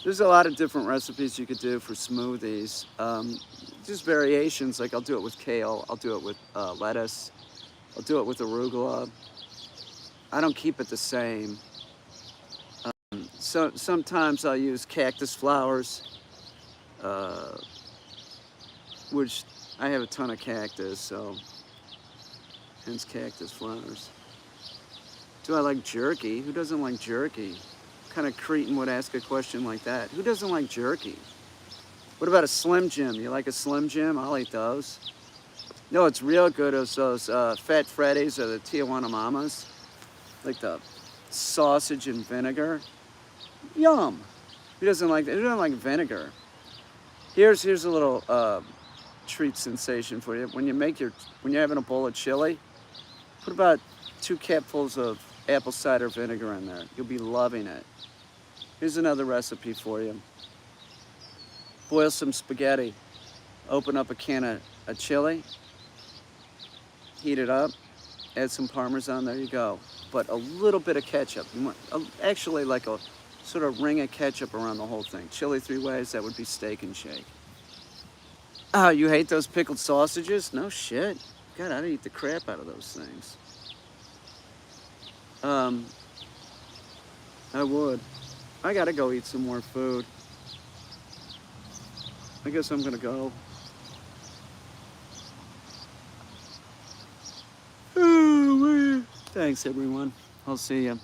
There's a lot of different recipes you could do for smoothies. Just variations, like I'll do it with kale, I'll do it with lettuce, I'll do it with arugula. I don't keep it the same. So sometimes I'll use cactus flowers, which I have a ton of cactus, so hence cactus flowers. Do I like jerky? Who doesn't like jerky? What kind of cretin would ask a question like that? Who doesn't like jerky? What about a Slim Jim? You like a Slim Jim? I'll eat those. No, it's real good. It's those Fat Freddy's or the Tijuana Mamas. Like the sausage and vinegar. Yum. Who doesn't like that? Who doesn't like vinegar? Here's a little treat sensation for you. When you're having a bowl of chili, put about 2 capfuls of apple cider vinegar in there. You'll be loving it. Here's another recipe for you. Boil some spaghetti. Open up a can of chili. Heat it up. Add some Parmesan. There you go. But a little bit of ketchup. You want, actually, like a sort of ring of ketchup around the whole thing. Chili 3 ways. That would be Steak and Shake. Oh, you hate those pickled sausages? No shit. God, I'd eat the crap out of those things. I would. I gotta go eat some more food. I guess I'm gonna go. Oh, man. Thanks, everyone. I'll see you.